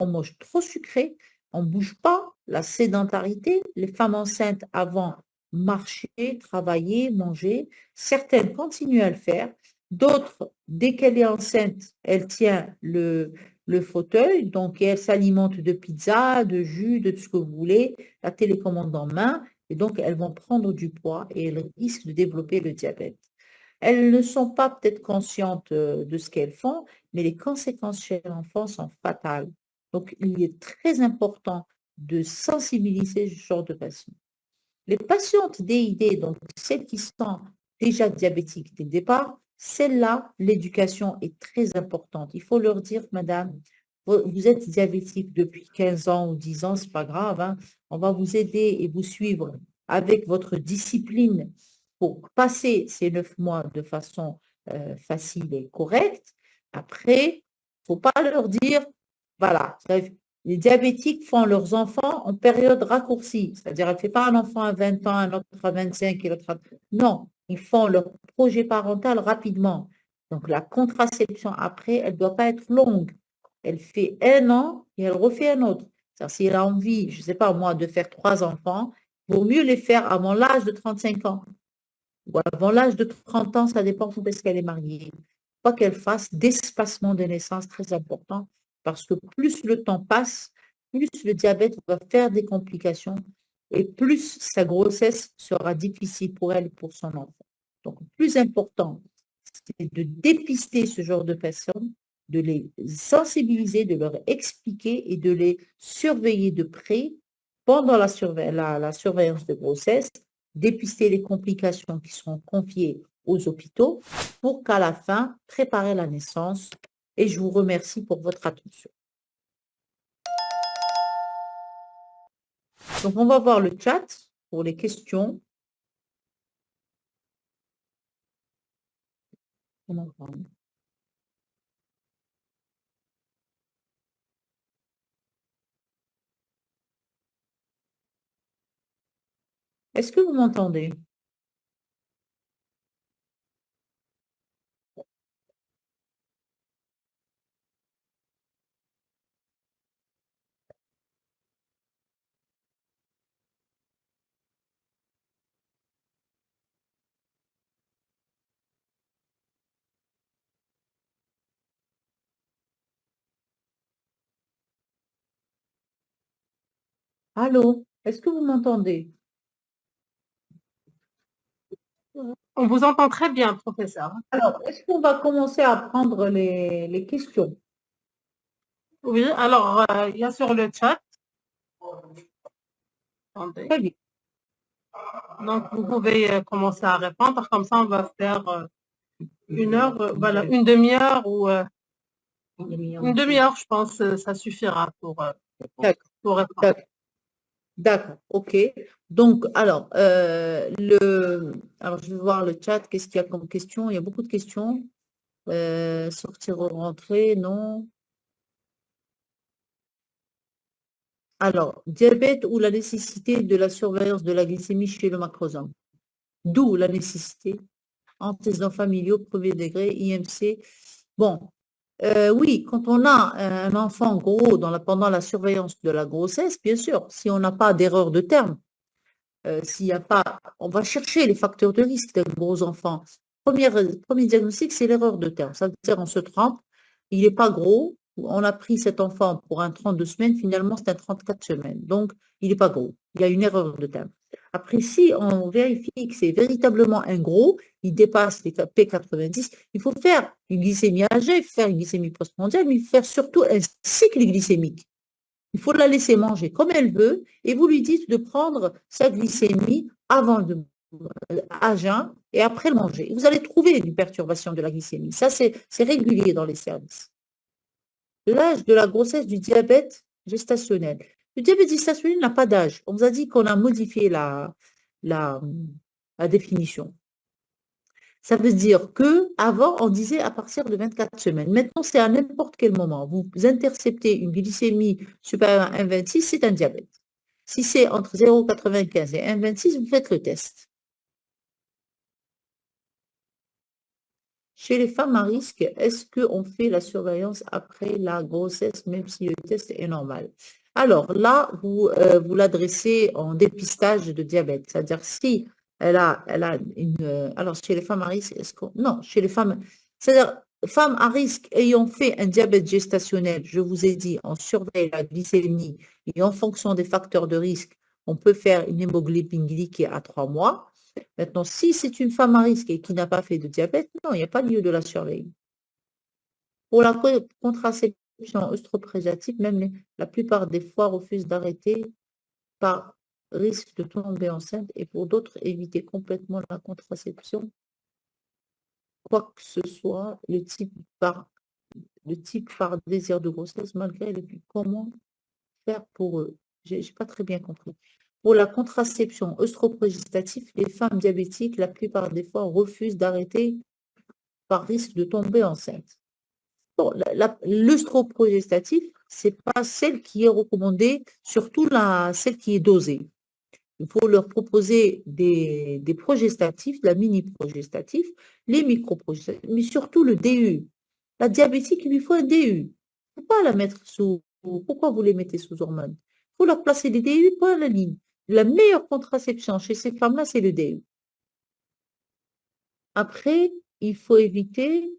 on mange trop sucré, on ne bouge pas, la sédentarité. Les femmes enceintes avant marchaient, travaillaient, mangeaient. Certaines continuent à le faire. D'autres, dès qu'elle est enceinte, elle tient le fauteuil, donc elle s'alimente de pizza, de jus, de tout ce que vous voulez, la télécommande en main, et donc elles vont prendre du poids et elles risquent de développer le diabète. Elles ne sont pas peut-être conscientes de ce qu'elles font, mais les conséquences chez l'enfant sont fatales. Donc, il est très important de sensibiliser ce genre de patients. Les patientes DID, donc celles qui sont déjà diabétiques dès le départ, celles-là, l'éducation est très importante. Il faut leur dire, madame, vous êtes diabétique depuis 15 ans ou 10 ans, c'est pas grave, hein, on va vous aider et vous suivre avec votre discipline pour passer ces 9 mois de façon facile et correcte. Après, il ne faut pas leur dire, voilà, les diabétiques font leurs enfants en période raccourcie, c'est-à-dire elle ne fait pas un enfant à 20 ans, un autre à 25 et l'autre à... Non, ils font leur projet parental rapidement. Donc la contraception après, elle ne doit pas être longue. Elle fait 1 an et elle refait un autre. C'est-à-dire si elle a envie, je ne sais pas moi, de faire 3 enfants, il vaut mieux les faire avant l'âge de 35 ans. Ou avant l'âge de 30 ans, ça dépend quand est-ce qu'elle est mariée. Pas qu'elle fasse d'espacement de naissance très important, parce que plus le temps passe, plus le diabète va faire des complications et plus sa grossesse sera difficile pour elle et pour son enfant. Donc, le plus important, c'est de dépister ce genre de personnes, de les sensibiliser, de leur expliquer et de les surveiller de près pendant la surveillance de grossesse, dépister les complications qui seront confiées aux hôpitaux pour qu'à la fin, préparer la naissance. Et je vous remercie pour votre attention. Donc, on va voir le chat pour les questions. Est-ce que vous m'entendez? Allô? Est-ce que vous m'entendez?
On vous entend très bien, professeur.
Alors, est-ce qu'on va commencer à prendre les questions?
Oui, alors, il y a sur le chat. Attendez.
Très bien.
Donc, vous pouvez commencer à répondre. Comme ça, on va faire une heure, voilà, une demi-heure ou une demi-heure, je pense, ça suffira pour répondre.
D'accord. D'accord, ok. Donc, alors, alors, je vais voir le chat. Qu'est-ce qu'il y a comme question? Il y a beaucoup de questions. Sortir ou rentrer, non. Alors, diabète ou la nécessité de la surveillance de la glycémie chez le macrosome. D'où la nécessité. Antécédents familiaux, premier degré, IMC. Bon, oui, quand on a un enfant gros pendant la surveillance de la grossesse, bien sûr, si on n'a pas d'erreur de terme, s'il n'y a pas, on va chercher les facteurs de risque d'un gros enfant. Premier diagnostic, c'est l'erreur de terme. Ça veut dire on se trompe, il n'est pas gros, on a pris cet enfant pour un 32 semaines, finalement c'est un 34 semaines. Donc, il n'est pas gros. Il y a une erreur de terme. Après, si on vérifie que c'est véritablement un gros, il dépasse les P90, il faut faire une glycémie âgée, faire une glycémie postmondiale, mais faire surtout un cycle glycémique. Il faut la laisser manger comme elle veut et vous lui dites de prendre sa glycémie avant à jeun et après le manger. Vous allez trouver une perturbation de la glycémie. Ça, c'est régulier dans les services. L'âge de la grossesse du diabète gestationnel. Le diabète gestationnel n'a pas d'âge. On vous a dit qu'on a modifié la définition. Ça veut dire que avant on disait à partir de 24 semaines. Maintenant, c'est à n'importe quel moment. Vous interceptez une glycémie supérieure à 1,26, c'est un diabète. Si c'est entre 0,95 et 1,26, vous faites le test. Chez les femmes à risque, est-ce qu'on fait la surveillance après la grossesse, même si le test est normal? Alors là, vous l'adressez en dépistage de diabète. C'est-à-dire si elle a une... alors chez les femmes à risque, non, chez les femmes... C'est-à-dire femmes à risque ayant fait un diabète gestationnel, je vous ai dit, on surveille la glycémie et en fonction des facteurs de risque, on peut faire une hémoglobine glyquée à 3 mois. Maintenant, si c'est une femme à risque et qui n'a pas fait de diabète, non, il n'y a pas lieu de la surveiller. Pour la contraception œstroprégative, même la plupart des fois refusent d'arrêter par risque de tomber enceinte et pour d'autres, éviter complètement la contraception, quoi que ce soit, le type par désir de grossesse, malgré les... Comment faire pour eux? Je n'ai pas très bien compris. Pour la contraception œstroprogestative, les femmes diabétiques, la plupart des fois, refusent d'arrêter par risque de tomber enceinte. Bon, l'œstroprogestative, ce n'est pas celle qui est recommandée, surtout celle qui est dosée. Il faut leur proposer des progestatifs, de la mini-progestatif, les micro-progestatifs, mais surtout le DU. La diabétique, il lui faut un DU. Il ne faut pas la mettre sous... Pourquoi vous les mettez sous hormones? Il faut leur placer des DU, pas la ligne. La meilleure contraception chez ces femmes-là, c'est le DU. Après, il faut éviter,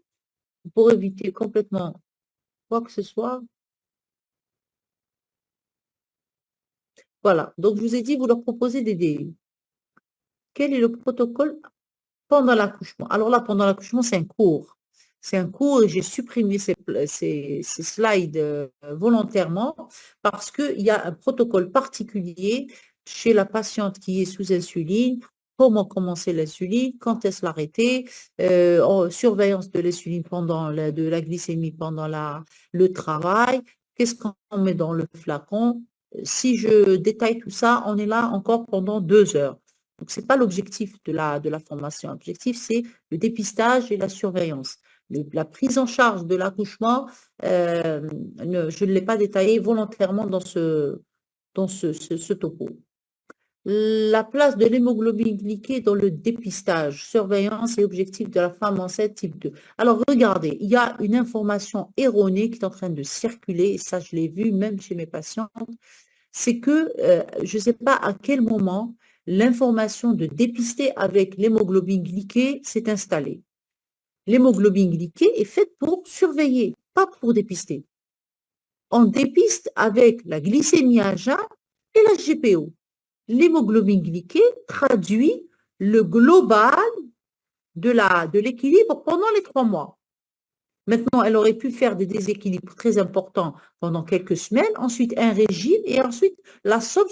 pour éviter complètement quoi que ce soit. Voilà. Donc, je vous ai dit, vous leur proposez des DU. Quel est le protocole pendant l'accouchement? Alors là, pendant l'accouchement, c'est un cours. C'est un cours et j'ai supprimé ces slides volontairement parce qu'il y a un protocole particulier chez la patiente qui est sous insuline, comment commencer l'insuline, quand est-ce l'arrêter, surveillance de l'insuline de la glycémie pendant le travail, qu'est-ce qu'on met dans le flacon. Si je détaille tout ça, on est là encore pendant 2 heures. Donc, ce n'est pas l'objectif de la formation. L'objectif, c'est le dépistage et la surveillance. La prise en charge de l'accouchement, je ne l'ai pas détaillé volontairement dans ce topo. La place de l'hémoglobine glyquée dans le dépistage, surveillance et objectif de la femme enceinte type 2. Alors, regardez, il y a une information erronée qui est en train de circuler, et ça, je l'ai vu même chez mes patientes, c'est que je ne sais pas à quel moment l'information de dépister avec l'hémoglobine glyquée s'est installée. L'hémoglobine glyquée est faite pour surveiller, pas pour dépister. On dépiste avec la glycémie à jeun et la GPO. L'hémoglobine glyquée traduit le global de l'équilibre pendant les 3 mois. Maintenant, elle aurait pu faire des déséquilibres très importants pendant quelques semaines, ensuite un régime et ensuite la somme.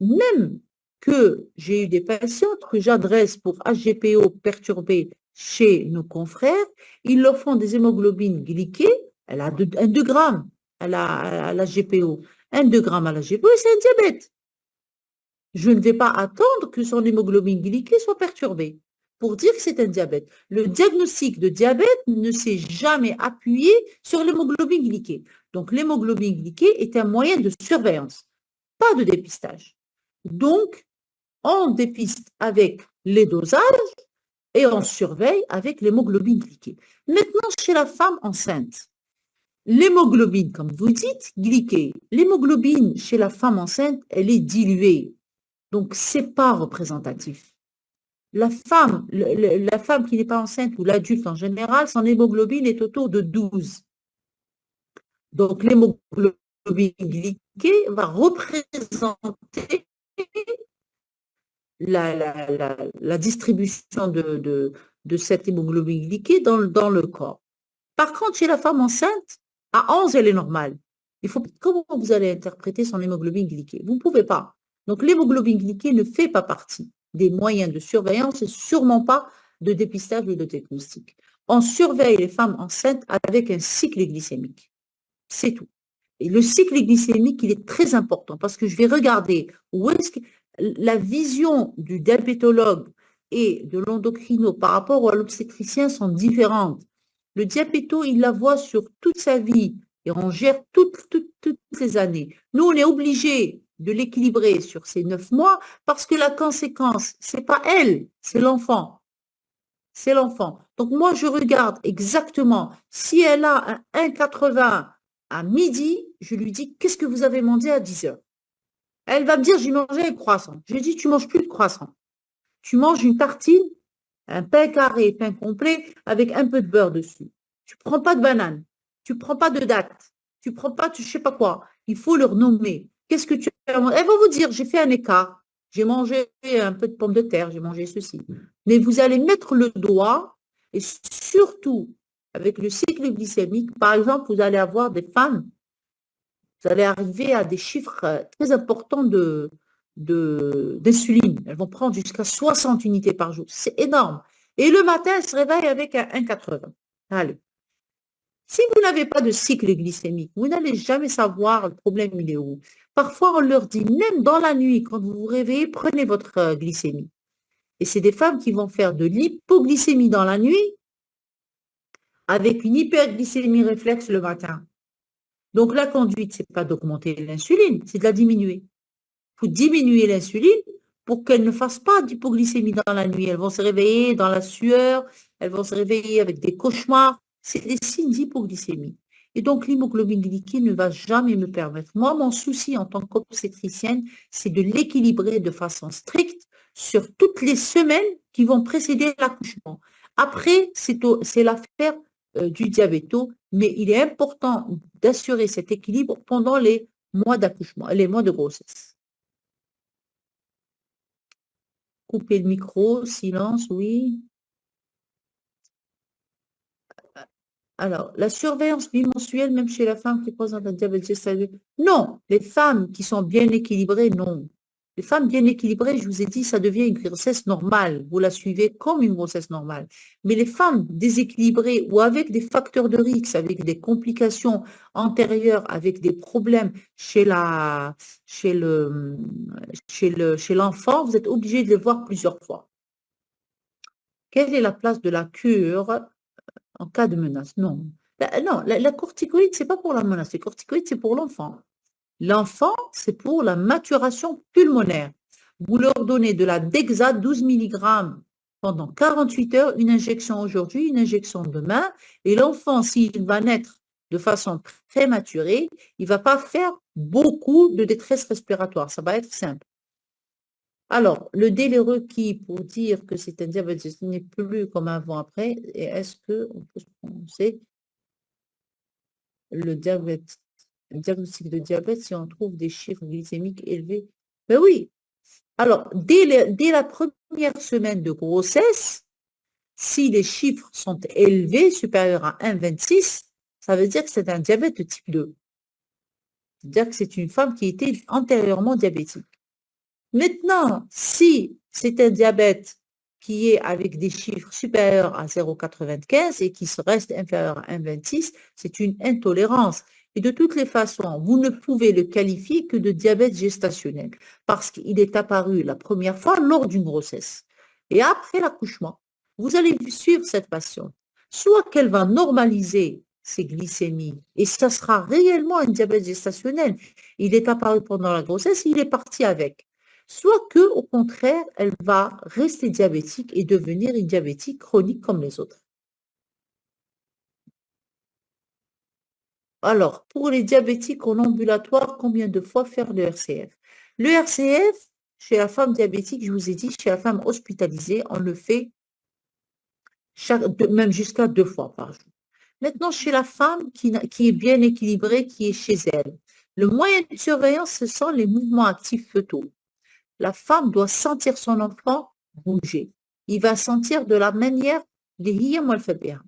Même que j'ai eu des patientes que j'adresse pour HGPO perturbé chez nos confrères, ils leur font des hémoglobines glyquées, elle a un 2 grammes à la GPO, un 2 grammes à la GPO et c'est un diabète. Je ne vais pas attendre que son hémoglobine glyquée soit perturbée pour dire que c'est un diabète. Le diagnostic de diabète ne s'est jamais appuyé sur l'hémoglobine glyquée. Donc, l'hémoglobine glyquée est un moyen de surveillance, pas de dépistage. Donc, on dépiste avec les dosages et on surveille avec l'hémoglobine glyquée. Maintenant, chez la femme enceinte, l'hémoglobine, comme vous dites, glyquée, l'hémoglobine chez la femme enceinte, elle est diluée. Donc, ce n'est pas représentatif. La femme qui n'est pas enceinte ou l'adulte en général, son hémoglobine est autour de 12. Donc, l'hémoglobine glyquée va représenter la distribution de cette hémoglobine glyquée dans le corps. Par contre, chez la femme enceinte, à 11, elle est normale. Comment vous allez interpréter son hémoglobine glyquée? Vous ne pouvez pas. Donc, l'hémoglobine glyquée ne fait pas partie des moyens de surveillance et sûrement pas de dépistage ou de diagnostic. On surveille les femmes enceintes avec un cycle glycémique. C'est tout. Et le cycle glycémique, il est très important parce que je vais regarder où est-ce que la vision du diabétologue et de l'endocrino par rapport à l'obstétricien sont différentes. Le diabéto, il la voit sur toute sa vie et on gère toutes les années. Nous, on est obligé de l'équilibrer sur ces 9 mois parce que la conséquence, c'est pas elle, c'est l'enfant. C'est l'enfant. Donc, moi, je regarde exactement si elle a un 1,80 à midi, je lui dis, qu'est-ce que vous avez mangé à 10 heures? Elle va me dire, j'ai mangé un croissant. Je lui dis, tu ne manges plus de croissant. Tu manges une tartine, un pain carré, pain complet, avec un peu de beurre dessus. Tu ne prends pas de banane. Tu ne prends pas de date. Tu ne prends pas, je ne sais pas quoi. Il faut leur nommer. Qu'est-ce que tu as mangé? Elle va vous dire, j'ai fait un écart. J'ai mangé un peu de pommes de terre, j'ai mangé ceci. Mais vous allez mettre le doigt, et surtout, avec le cycle glycémique, par exemple, vous allez avoir des femmes, vous allez arriver à des chiffres très importants d'insuline. Elles vont prendre jusqu'à 60 unités par jour. C'est énorme. Et le matin, elles se réveillent avec un 1,80. Allez. Si vous n'avez pas de cycle glycémique, vous n'allez jamais savoir le problème, il est où. Parfois, on leur dit, même dans la nuit, quand vous vous réveillez, prenez votre glycémie. Et c'est des femmes qui vont faire de l'hypoglycémie dans la nuit avec une hyperglycémie réflexe le matin. Donc, la conduite, ce n'est pas d'augmenter l'insuline, c'est de la diminuer. Il faut diminuer l'insuline pour qu'elles ne fassent pas d'hypoglycémie dans la nuit. Elles vont se réveiller dans la sueur, elles vont se réveiller avec des cauchemars. C'est des signes d'hypoglycémie. Et donc, l'hémoglobine glyquée ne va jamais me permettre. Moi, mon souci en tant qu'obstétricienne, c'est de l'équilibrer de façon stricte sur toutes les semaines qui vont précéder l'accouchement. Après, c'est l'affaire du diabéto, mais il est important d'assurer cet équilibre pendant les mois d'accouchement, les mois de grossesse. Couper le micro, silence, oui. Alors, la surveillance bimensuelle, même chez la femme qui présente un diabète gestational, non. Les femmes qui sont bien équilibrées, non. Les femmes bien équilibrées, je vous ai dit, ça devient une grossesse normale. Vous la suivez comme une grossesse normale. Mais les femmes déséquilibrées ou avec des facteurs de risque, avec des complications antérieures, avec des problèmes chez l'enfant, vous êtes obligé de les voir plusieurs fois. Quelle est la place de la cure en cas de menace? Non. La corticoïde, ce n'est pas pour la menace. La corticoïde, c'est pour l'enfant. L'enfant, c'est pour la maturation pulmonaire. vous leur donnez de la Dexa 12 mg pendant 48 heures, une injection aujourd'hui, une injection demain, et l'enfant, s'il va naître de façon prématurée, il ne va pas faire beaucoup de détresse respiratoire, ça va être simple. Alors, le délai requis pour dire que c'est un diabète n'est plus comme avant après, et est-ce qu'on peut se prononcer le diagnostic de diabète si on trouve des chiffres glycémiques élevés? Ben oui. Alors, dès la première semaine de grossesse, si les chiffres sont élevés, supérieurs à 1,26, ça veut dire que c'est un diabète de type 2. C'est-à-dire que c'est une femme qui était antérieurement diabétique. Maintenant, si c'est un diabète qui est avec des chiffres supérieurs à 0,95 et qui reste inférieur à 1,26, c'est une intolérance. Et de toutes les façons, vous ne pouvez le qualifier que de diabète gestationnel parce qu'il est apparu la première fois lors d'une grossesse. Et après l'accouchement, vous allez suivre cette patiente. Soit qu'elle va normaliser ses glycémies et ça sera réellement un diabète gestationnel. Il est apparu pendant la grossesse, il est parti avec. Soit que, au contraire, elle va rester diabétique et devenir une diabétique chronique comme les autres. Alors, pour les diabétiques en ambulatoire, combien de fois faire le RCF? Le RCF, chez la femme diabétique, je vous ai dit, chez la femme hospitalisée, on le fait même jusqu'à 2 fois par jour. Maintenant, chez la femme qui est bien équilibrée, qui est chez elle, le moyen de surveillance, ce sont les mouvements actifs fœtaux. La femme doit sentir son enfant bouger. Il va sentir de la manière des hiyam al-fabir.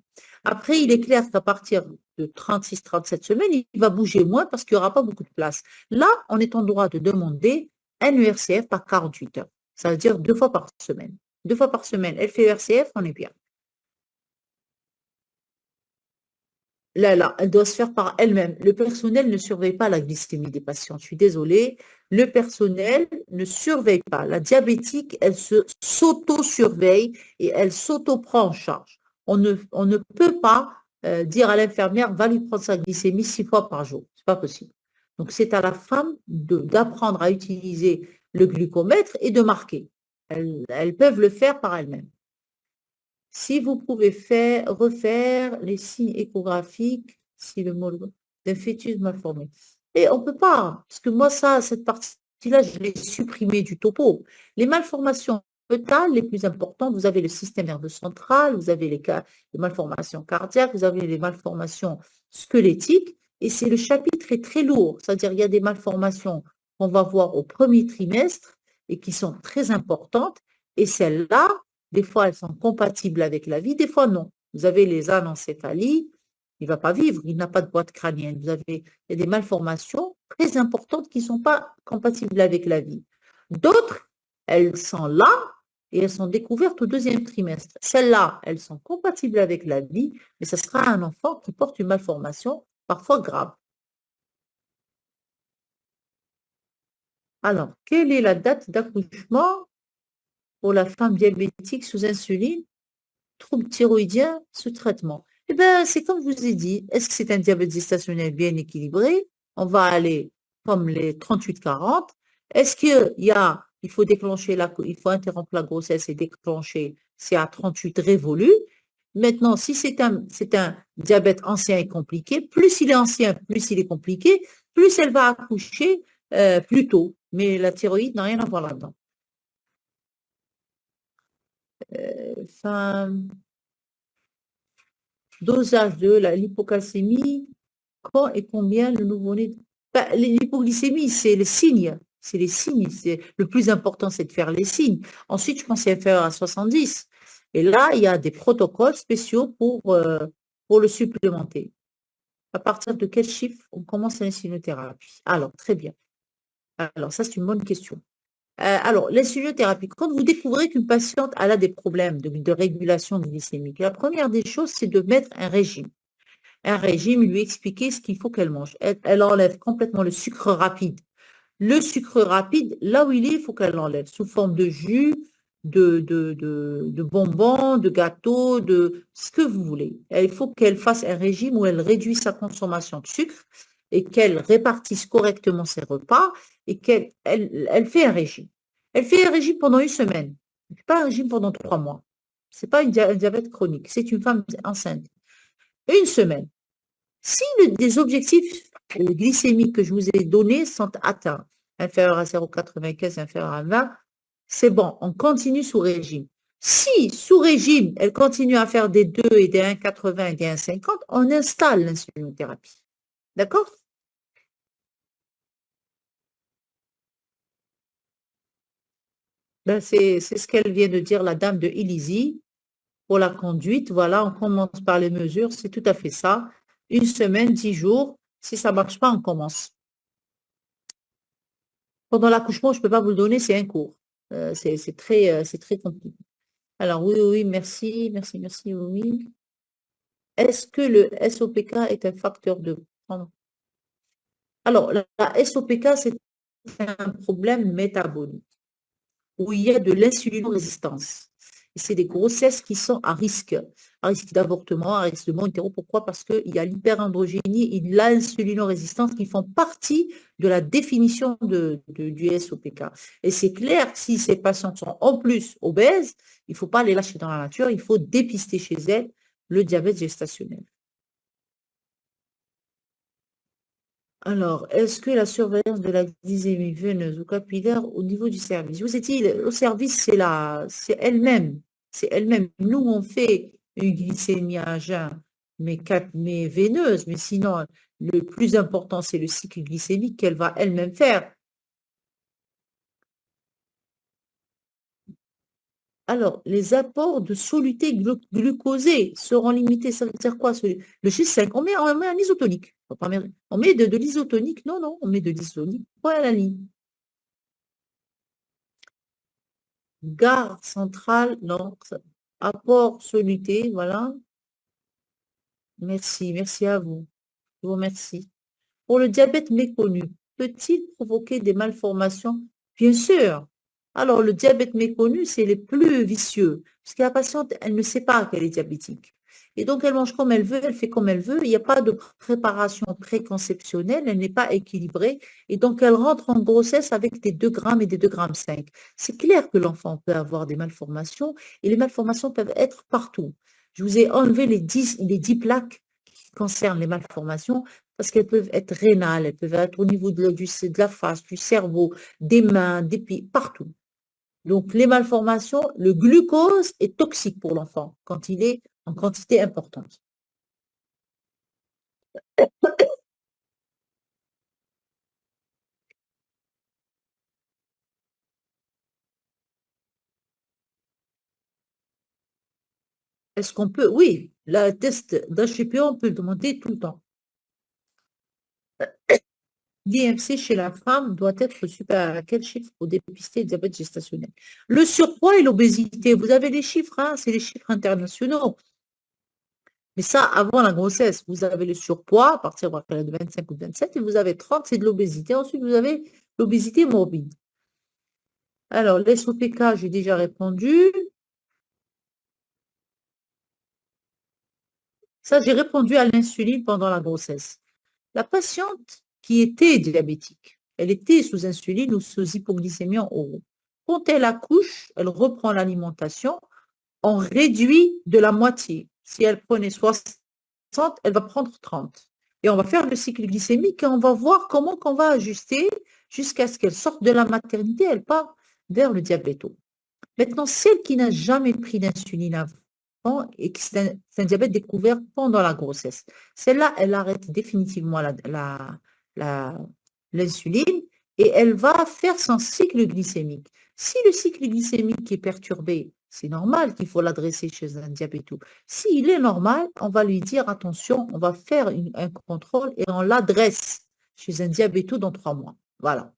Après, il est clair qu'à partir de 36-37 semaines, il va bouger moins parce qu'il n'y aura pas beaucoup de place. Là, on est en droit de demander un ERCF par 48 heures. Ça veut dire 2 fois par semaine. 2 fois par semaine, elle fait ERCF, on est bien. Là, elle doit se faire par elle-même. Le personnel ne surveille pas la glycémie des patients. Je suis désolée. Le personnel ne surveille pas. La diabétique, elle s'auto-surveille et elle s'auto-prend en charge. On ne peut pas dire à l'infirmière, va lui prendre sa glycémie 6 fois par jour. Ce n'est pas possible. Donc, c'est à la femme d'apprendre à utiliser le glucomètre et de marquer. Elles peuvent le faire par elles-mêmes. Si vous pouvez refaire les signes échographiques, si le mot d'un fœtus malformé. Et on ne peut pas, parce que moi, cette partie-là, je l'ai supprimée du topo. Les malformations fœtales les plus importantes, vous avez le système nerveux central, vous avez les malformations cardiaques, vous avez les malformations squelettiques, et c'est le chapitre est très lourd, c'est-à-dire il y a des malformations qu'on va voir au premier trimestre et qui sont très importantes, et celles-là, des fois, elles sont compatibles avec la vie, des fois, non. Vous avez les anencéphalies, il ne va pas vivre, il n'a pas de boîte crânienne. Il y a des malformations très importantes qui ne sont pas compatibles avec la vie. D'autres, elles sont là et elles sont découvertes au 2e trimestre. Celles-là, elles sont compatibles avec la vie, mais ce sera un enfant qui porte une malformation parfois grave. Alors, quelle est la date d'accouchement pour la femme diabétique sous insuline, trouble thyroïdien sous traitement? Eh bien, c'est comme je vous ai dit, est-ce que c'est un diabète gestationnel bien équilibré? On va aller comme les 38-40. Est-ce il faut déclencher il faut interrompre la grossesse et déclencher, c'est à 38 révolus. Maintenant, si c'est un diabète ancien et compliqué, plus il est ancien, plus il est compliqué, plus elle va accoucher plus tôt. Mais la thyroïde n'a rien à voir là-dedans. Dosage de l'hypocalcémie, quand et combien le nouveau-né... L'hypoglycémie, c'est les signes. C'est les signes. Le plus important, c'est de faire les signes. Ensuite, je pense que c'est inférieur à 70. Et là, il y a des protocoles spéciaux pour le supplémenter. À partir de quel chiffre on commence l'insulinothérapie? Alors, très bien. Alors, ça, c'est une bonne question. Alors, l'insulinothérapie, quand vous découvrez qu'une patiente a des problèmes de régulation glycémique, la première des choses, c'est de mettre un régime. Un régime, lui expliquer ce qu'il faut qu'elle mange. Elle enlève complètement le sucre rapide. Le sucre rapide, là où il est, il faut qu'elle l'enlève sous forme de jus, de bonbons, de gâteaux, de ce que vous voulez. Et il faut qu'elle fasse un régime où elle réduit sa consommation de sucre et qu'elle répartisse correctement ses repas et qu'elle fait un régime. Elle fait un régime pendant 1 semaine. Elle ne fait pas un régime pendant 3 mois. Ce n'est pas un diabète chronique, c'est une femme enceinte. 1 semaine. Si les objectifs glycémiques que je vous ai donnés sont atteints, inférieur à 0,95, inférieur à 20, c'est bon, on continue sous régime. Si, sous régime, elle continue à faire des 2 et des 1,80 et des 1,50, on installe l'insulinothérapie. D'accord? Ben, c'est ce qu'elle vient de dire, la dame de Élysée, pour la conduite. Voilà, on commence par les mesures, c'est tout à fait ça. 1 semaine, 10 jours. Si ça ne marche pas, on commence. Pendant l'accouchement, je ne peux pas vous le donner, c'est un cours. C'est très compliqué. Alors, oui, oui, merci, merci, merci, oui. Est-ce que le SOPK est un facteur de... Alors, la SOPK, c'est un problème métabolique où il y a de l'insulinorésistance. Et c'est des grossesses qui sont à risque d'avortement, à risque de mort utéro. Pourquoi? Parce qu'il y a l'hyperandrogénie et l'insulinorésistance qui font partie de la définition du SOPK. Et c'est clair que si ces patientes sont en plus obèses, il ne faut pas les lâcher dans la nature, il faut dépister chez elles le diabète gestationnel. Alors, est-ce que la surveillance de la glycémie veineuse ou capillaire au niveau du service? Je vous ai dit, au service, c'est elle-même. C'est elle-même. Nous, on fait une glycémie à jeun, mais veineuse. Mais sinon, le plus important, c'est le cycle glycémique qu'elle va elle-même faire. Alors, les apports de soluté glucosée seront limités. Ça veut dire quoi? Le G5, on met un isotonique. On met de l'isotonique? Non, non, on met de l'isotonique. Point à la ligne. Gare centrale, non. Apport soluté, voilà. Merci, merci à vous. Je vous remercie. Pour le diabète méconnu, peut-il provoquer des malformations? Bien sûr. Alors, le diabète méconnu, c'est les plus vicieux. Parce que la patiente, elle ne sait pas qu'elle est diabétique. Et donc, elle mange comme elle veut, elle fait comme elle veut. Il n'y a pas de préparation préconceptionnelle, elle n'est pas équilibrée. Et donc, elle rentre en grossesse avec des 2 grammes et des 2,5 grammes. C'est clair que l'enfant peut avoir des malformations et les malformations peuvent être partout. Je vous ai enlevé les 10 plaques qui concernent les malformations parce qu'elles peuvent être rénales, elles peuvent être au niveau de la face, du cerveau, des mains, des pieds, partout. Donc, les malformations, le glucose est toxique pour l'enfant quand il est en quantité importante. Est-ce qu'on peut? Oui, le test d'HPO, on peut le demander tout le temps. L'IMC chez la femme doit être supérieur à quel chiffre pour dépister le diabète gestationnel? Le surpoids et l'obésité, vous avez les chiffres, hein, c'est les chiffres internationaux. Mais ça, avant la grossesse, vous avez le surpoids, à partir de 25 ou de 27, et vous avez 30, c'est de l'obésité. Ensuite, vous avez l'obésité morbide. Alors, l'SOPK, j'ai déjà répondu. Ça, j'ai répondu à l'insuline pendant la grossesse. La patiente qui était diabétique, elle était sous insuline ou sous hypoglycémie en haut. Quand elle accouche, elle reprend l'alimentation, on réduit de la moitié. Si elle prenait 60, elle va prendre 30. Et on va faire le cycle glycémique et on va voir comment qu'on va ajuster jusqu'à ce qu'elle sorte de la maternité, elle part vers le diabète. Maintenant, celle qui n'a jamais pris d'insuline avant et que c'est un diabète découvert pendant la grossesse, celle-là, elle arrête définitivement l'insuline et elle va faire son cycle glycémique. Si le cycle glycémique est perturbé, c'est normal qu'il faut l'adresser chez un diabéto. S'il est normal, on va lui dire attention, on va faire un contrôle et on l'adresse chez un diabéto dans 3 mois. Voilà.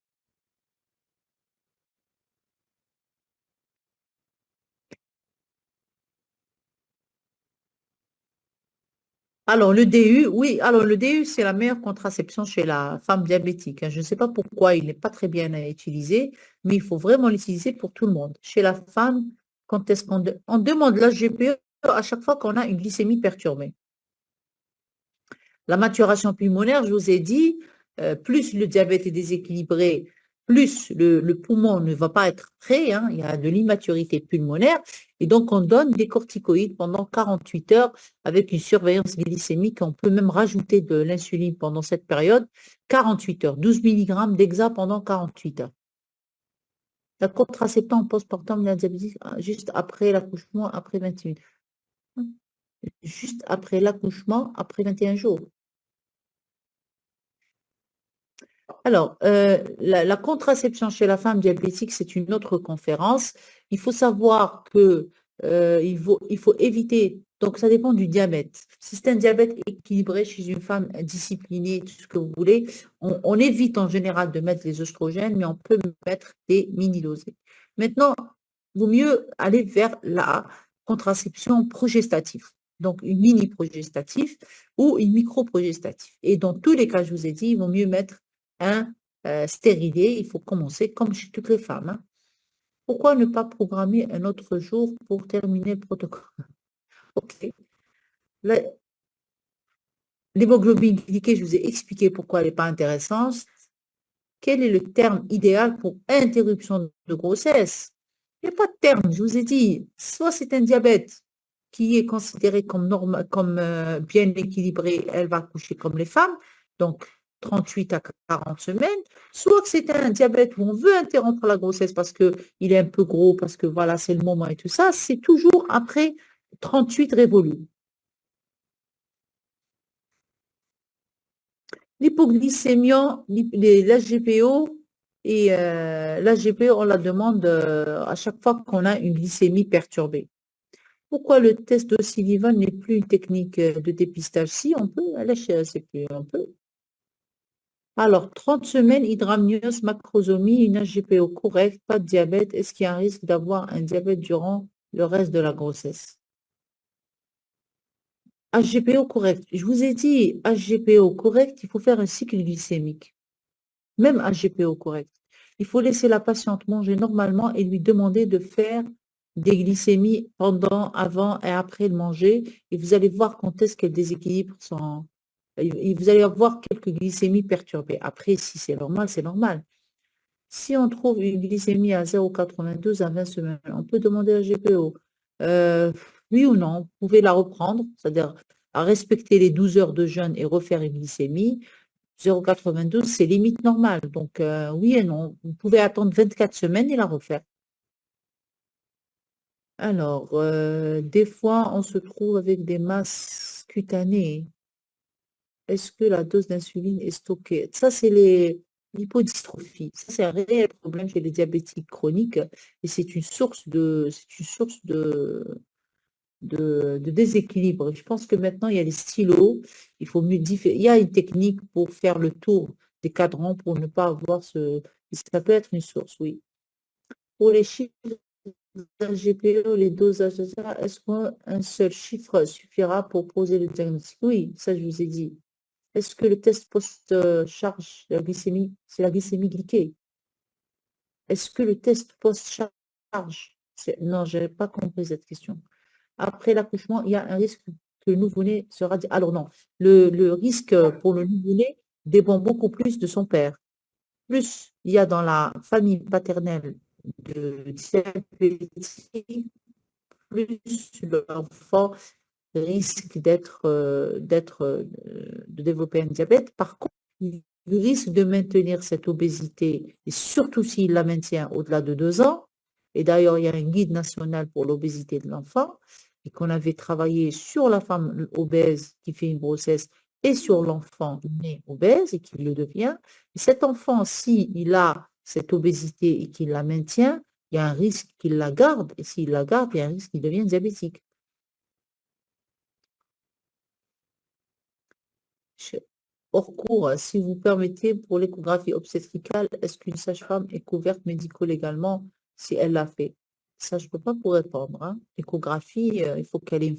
Alors, le DU, oui, alors le DU, c'est la meilleure contraception chez la femme diabétique, hein. Je ne sais pas pourquoi il n'est pas très bien utilisé, mais il faut vraiment l'utiliser pour tout le monde. Chez la femme, quand est-ce on demande l'HGPE à chaque fois qu'on a une glycémie perturbée. La maturation pulmonaire, je vous ai dit, plus le diabète est déséquilibré, plus le poumon ne va pas être prêt, hein, il y a de l'immaturité pulmonaire, et donc on donne des corticoïdes pendant 48 heures avec une surveillance glycémique. On peut même rajouter de l'insuline pendant cette période, 48 heures, 12 mg d'exa pendant 48 heures. La contraception en postpartum, la diabétique, juste après l'accouchement, après 28. Juste après l'accouchement, après 21 jours. Alors, la contraception chez la femme diabétique, c'est une autre conférence. Il faut savoir que il faut éviter, donc ça dépend du diabète. Si c'est un diabète équilibré chez une femme disciplinée, tout ce que vous voulez, on évite en général de mettre les oestrogènes, mais on peut mettre des mini-dosés. Maintenant, il vaut mieux aller vers la contraception progestative. Donc, une mini-progestative ou une micro-progestative. Et dans tous les cas, je vous ai dit, il vaut mieux mettre un stérilet. Il faut commencer comme chez toutes les femmes. Hein. Pourquoi ne pas programmer un autre jour pour terminer le protocole? Ok. L'hémoglobine glyquée, je vous ai expliqué pourquoi elle n'est pas intéressante. Quel est le terme idéal pour interruption de grossesse? Il n'y a pas de terme, je vous ai dit. Soit c'est un diabète qui est considéré comme, bien équilibré, elle va accoucher comme les femmes, donc 38 à 40 semaines, soit que c'est un diabète où on veut interrompre la grossesse parce qu'il est un peu gros, parce que voilà, c'est le moment et tout ça, c'est toujours après 38 révolus. L'hypoglycémie, l'HGPO et l'HGPO, on la demande à chaque fois qu'on a une glycémie perturbée. Pourquoi le test d'O'Sullivan n'est plus une technique de dépistage? Si, on peut, c'est plus, on peut. Alors, 30 semaines, hydramnios, macrosomie, une HGPO correcte, pas de diabète. Est-ce qu'il y a un risque d'avoir un diabète durant le reste de la grossesse? HGPO correct. Je vous ai dit, HGPO correct, il faut faire un cycle glycémique. Même HGPO correct. Il faut laisser la patiente manger normalement et lui demander de faire des glycémies pendant, avant et après le manger. Et vous allez voir quand est-ce qu'elle déséquilibre son... Et vous allez avoir quelques glycémies perturbées. Après, si c'est normal, c'est normal. Si on trouve une glycémie à 0,92 à 20 semaines, on peut demander à GPO. Oui ou non, vous pouvez la reprendre, c'est-à-dire à respecter les 12 heures de jeûne et refaire une glycémie. 0,92, c'est limite normale. Donc, oui et non. Vous pouvez attendre 24 semaines et la refaire. Alors, des fois, on se trouve avec des masses cutanées. Est-ce que la dose d'insuline est stockée? Ça, c'est l'hypodystrophie. Ça, c'est un réel problème chez les diabétiques chroniques et c'est une source de déséquilibre. Je pense que maintenant, il y a les stylos. Il faut il y a une technique pour faire le tour des cadrans pour ne pas avoir ce... Ça peut être une source, oui. Pour les chiffres GPO, les dosages, est-ce qu'un seul chiffre suffira pour poser le diagnostic? Oui, ça, je vous ai dit. Est-ce que le test post-charge, la glycémie, c'est la glycémie glyquée? Est-ce que le test post-charge, non, je n'avais pas compris cette question. Après l'accouchement, il y a un risque que le nouveau-né sera... Alors non, le risque pour le nouveau-né dépend beaucoup plus de son père. Plus il y a dans la famille paternelle de diabétique, plus l'enfant risque de développer un diabète. Par contre, il risque de maintenir cette obésité, et surtout s'il la maintient au-delà de 2 ans. Et d'ailleurs, il y a un guide national pour l'obésité de l'enfant, et qu'on avait travaillé sur la femme obèse qui fait une grossesse et sur l'enfant né obèse et qui le devient. Et cet enfant, s'il a cette obésité et qu'il la maintient, il y a un risque qu'il la garde, et s'il la garde, il y a un risque qu'il devienne diabétique. Hors cours, si vous permettez, pour l'échographie obstétricale, est-ce qu'une sage-femme est couverte médico-légalement si elle l'a fait? Ça, je ne peux pas vous répondre. Hein. L'échographie, il faut qu'elle ait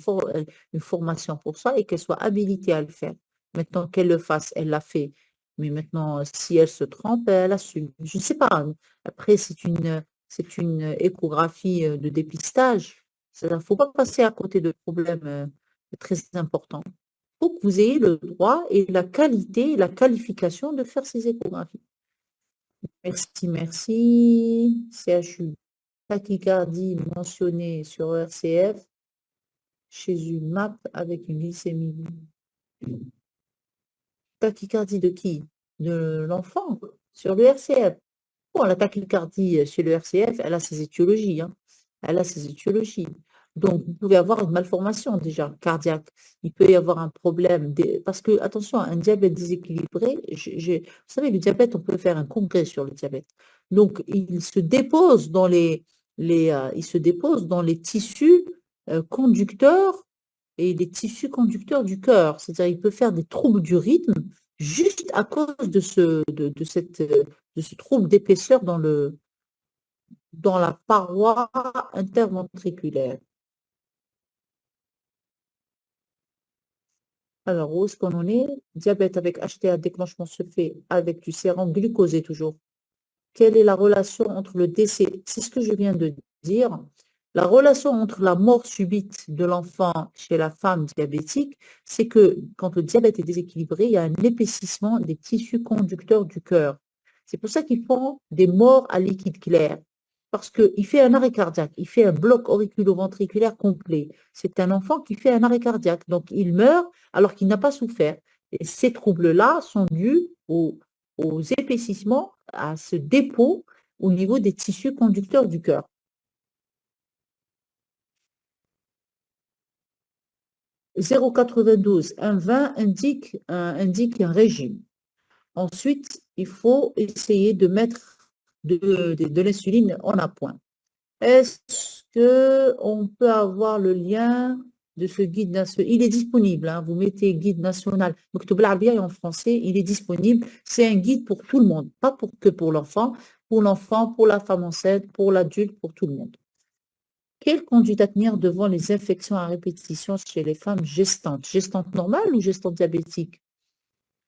une formation pour ça et qu'elle soit habilitée à le faire. Maintenant qu'elle le fasse, elle l'a fait. Mais maintenant, si elle se trompe, elle assume. Je ne sais pas. Après, c'est une échographie de dépistage. Il ne faut pas passer à côté de problèmes très importants. Pour que vous ayez le droit et la qualité et la qualification de faire ces échographies. Merci, merci. CHU, tachycardie mentionnée sur ERCF chez une MAP avec une glycémie. Tachycardie de qui? De l'enfant sur le RCF. Bon, la tachycardie chez le RCF, elle a ses étiologies, hein. Elle a ses étiologies. Donc, vous pouvez avoir une malformation déjà cardiaque. Il peut y avoir un problème. Parce que, attention, un diabète déséquilibré, vous savez, le diabète, on peut faire un congrès sur le diabète. Donc, il se dépose dans il se dépose dans les tissus conducteurs et les tissus conducteurs du cœur. C'est-à-dire, il peut faire des troubles du rythme juste à cause de ce trouble d'épaisseur dans la paroi interventriculaire. Alors, où est-ce qu'on en est? Diabète avec HTA, déclenchement se fait avec du sérum glucosé toujours. Quelle est la relation entre le décès? C'est ce que je viens de dire. La relation entre la mort subite de l'enfant chez la femme diabétique, c'est que quand le diabète est déséquilibré, il y a un épaississement des tissus conducteurs du cœur. C'est pour ça qu'ils font des morts à liquide clair, parce qu'il fait un arrêt cardiaque, il fait un bloc auriculo-ventriculaire complet. C'est un enfant qui fait un arrêt cardiaque, donc il meurt alors qu'il n'a pas souffert. Et ces troubles-là sont dus aux épaississements, à ce dépôt au niveau des tissus conducteurs du cœur. 0,92, un vin indique un régime. Ensuite, il faut essayer de mettre de l'insuline en appoint. Est-ce qu'on peut avoir le lien de ce guide national? Il est disponible, hein, vous mettez guide national, Mektoub Al-Arabia en français, il est disponible. C'est un guide pour tout le monde, pas que pour l'enfant, pour la femme enceinte, pour l'adulte, pour tout le monde. Quelle conduite à tenir devant les infections à répétition chez les femmes gestantes? Gestantes normales ou gestantes diabétiques?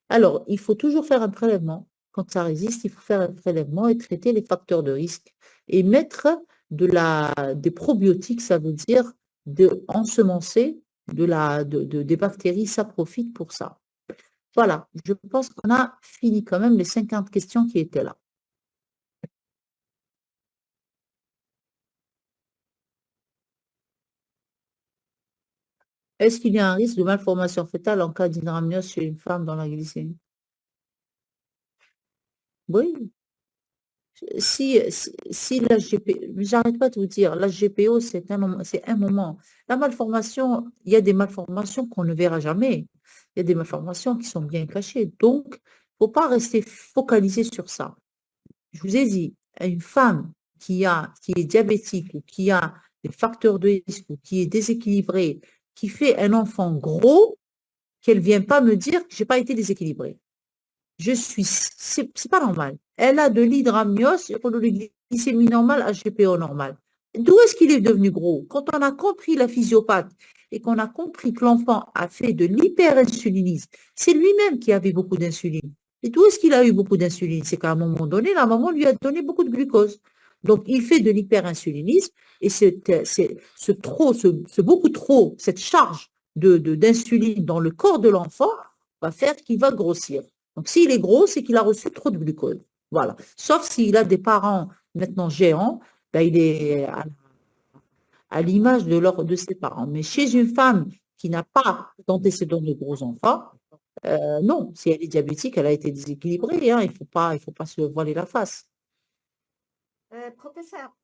Alors, il faut toujours faire un prélèvement. Quand ça résiste, il faut faire un prélèvement et traiter les facteurs de risque. Et mettre des probiotiques, ça veut dire ensemencer des bactéries, ça profite pour ça. Voilà, je pense qu'on a fini quand même les 50 questions qui étaient là. Est-ce qu'il y a un risque de malformation fœtale en cas d'hydramnios chez une femme dans la glycémie? Oui. Si j'arrête pas de vous dire, la GPO, c'est un moment. La malformation, il y a des malformations qu'on ne verra jamais. Il y a des malformations qui sont bien cachées. Donc, il ne faut pas rester focalisé sur ça. Je vous ai dit, une femme qui est diabétique ou qui a des facteurs de risque ou qui est déséquilibrée, qui fait un enfant gros, qu'elle ne vienne pas me dire que je n'ai pas été déséquilibrée. C'est pas normal. Elle a de l'hydramnios, de glycémie normale, HGPO normale. D'où est-ce qu'il est devenu gros? Quand on a compris la physiopathe et qu'on a compris que l'enfant a fait de l'hyperinsulinisme, c'est lui-même qui avait beaucoup d'insuline. Et d'où est-ce qu'il a eu beaucoup d'insuline? C'est qu'à un moment donné, la maman lui a donné beaucoup de glucose. Donc, il fait de l'hyperinsulinisme et beaucoup trop, cette charge d'insuline dans le corps de l'enfant va faire qu'il va grossir. Donc, s'il est gros, c'est qu'il a reçu trop de glucose. Voilà. Sauf s'il a des parents maintenant géants, ben, il est à l'image de ses parents. Mais chez une femme qui n'a pas d'antécédents de gros enfants, non, si elle est diabétique, elle a été déséquilibrée. Hein, il faut pas se voiler la face.
Professeur,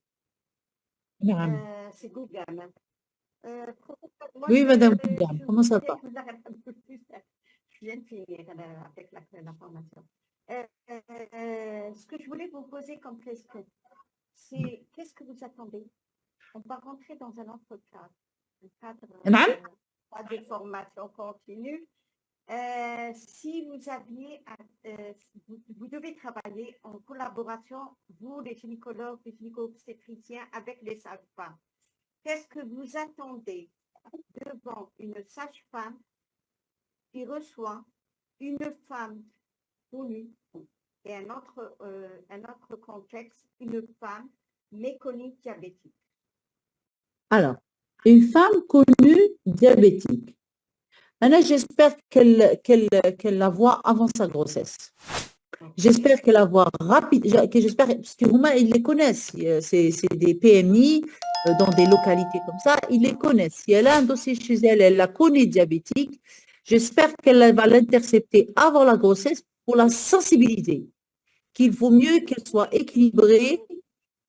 c'est Gougam.
Oui, madame Gougam, comment ça va?
Je viens de finir avec la formation. Ce que je voulais vous poser comme question, c'est qu'est-ce que vous attendez? On va rentrer dans un autre cadre, pas de formation continue. Si vous aviez, vous devez travailler en collaboration, vous, les gynécologues, les gynéco-obstétriciens, avec les sages-femmes. Qu'est-ce que vous attendez devant une sage-femme qui reçoit une femme connue et un autre contexte, une femme méconnue diabétique?
Alors, une femme connue diabétique. Maintenant, j'espère qu'elle la voit avant sa grossesse. J'espère qu'elle va voir rapide, j'espère, parce que Romain, ils les connaissent. C'est des PMI dans des localités comme ça, ils les connaissent. Si elle a un dossier chez elle, elle la connaît diabétique. J'espère qu'elle va l'intercepter avant la grossesse pour la sensibiliser. Qu'il vaut mieux qu'elle soit équilibrée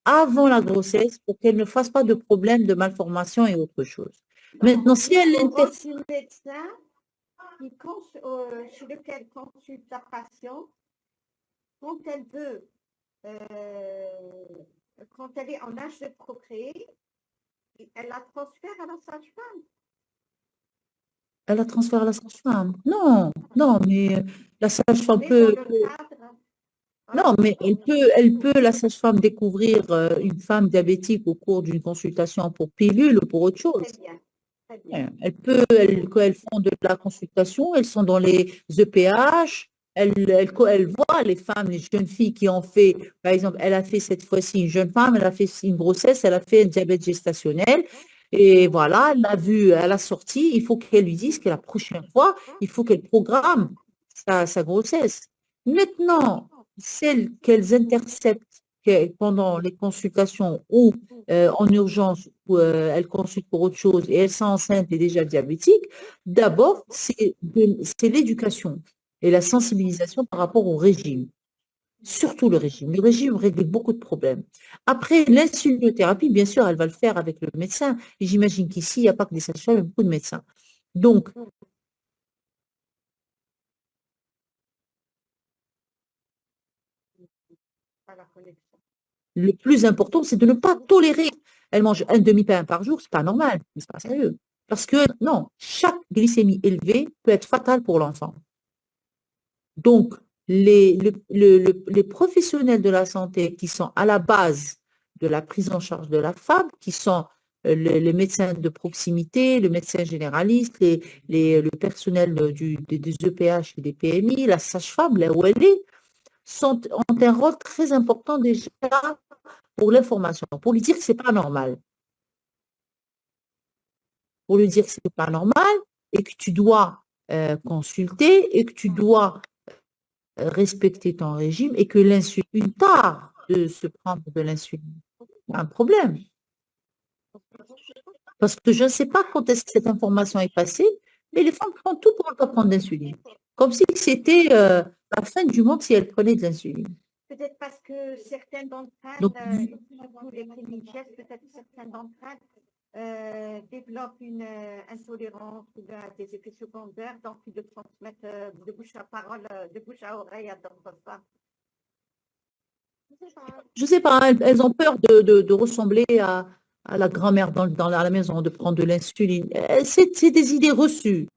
avant la grossesse pour qu'elle ne fasse pas de problème de malformation et autre chose. Maintenant, si elle l'intercepte.
Le médecin chez lequel consulte la patiente, quand elle veut, quand elle est en âge de procréer, elle la transfère à la sage-femme.
Elle la transfère à la sage-femme. Non, non, mais la sage-femme peut. Non, mais la sage-femme, découvrir une femme diabétique au cours d'une consultation pour pilule ou pour autre chose.
Très bien. Très
Ouais,
bien.
quand elles font de la consultation, elles sont dans les EPH, elles voient les femmes, les jeunes filles qui ont fait, par exemple, elle a fait cette fois-ci une jeune femme, elle a fait une grossesse, elle a fait un diabète gestationnel, et voilà, elle l'a vu, elle a sorti, il faut qu'elle lui dise que la prochaine fois, il faut qu'elle programme sa grossesse. Maintenant, celles qu'elles interceptent pendant les consultations ou en urgence, où elles consultent pour autre chose et elles sont enceintes et déjà diabétiques, d'abord, c'est l'éducation et la sensibilisation par rapport au régime. Surtout le régime. Le régime règle beaucoup de problèmes. Après, l'insulinothérapie, bien sûr, elle va le faire avec le médecin. Et j'imagine qu'ici, il n'y a pas que des sages-femmes, il y a beaucoup de médecins. Donc, le plus important, c'est de ne pas tolérer. Elle mange un demi-pain par jour, c'est pas normal, c'est pas sérieux. Parce que non, chaque glycémie élevée peut être fatale pour l'enfant. Donc, les professionnels de la santé qui sont à la base de la prise en charge de la femme, qui sont les médecins de proximité, le médecin généraliste, le personnel des EPH et des PMI, la sage-femme, là où elle est, ont un rôle très important déjà pour l'information, pour lui dire que ce n'est pas normal. Pour lui dire que ce n'est pas normal et que tu dois consulter et que tu dois respecter ton régime et que l'insuline tarde de se prendre de l'insuline. Il y a un problème. Parce que je ne sais pas quand est-ce que cette information est passée, mais les femmes font tout pour ne pas prendre d'insuline. Comme si c'était la fin du monde si elles prenaient de l'insuline.
Peut-être parce que certaines d'entre elles,
Donc,
les cliniciennes, peut-être certaines d'entre elles développent une intolérance ou des effets secondaires, donc ils le transmettent de bouche à parole, de bouche à oreille à d'autres femmes.
Je ne sais pas, elles ont peur de ressembler à la grand-mère dans la maison, de prendre de l'insuline. C'est des idées reçues.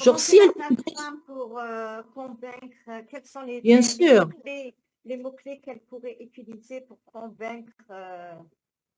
Genre, si elles...
Pour convaincre, quels sont
Bien sûr.
Les mots-clés qu'elle pourrait utiliser pour convaincre.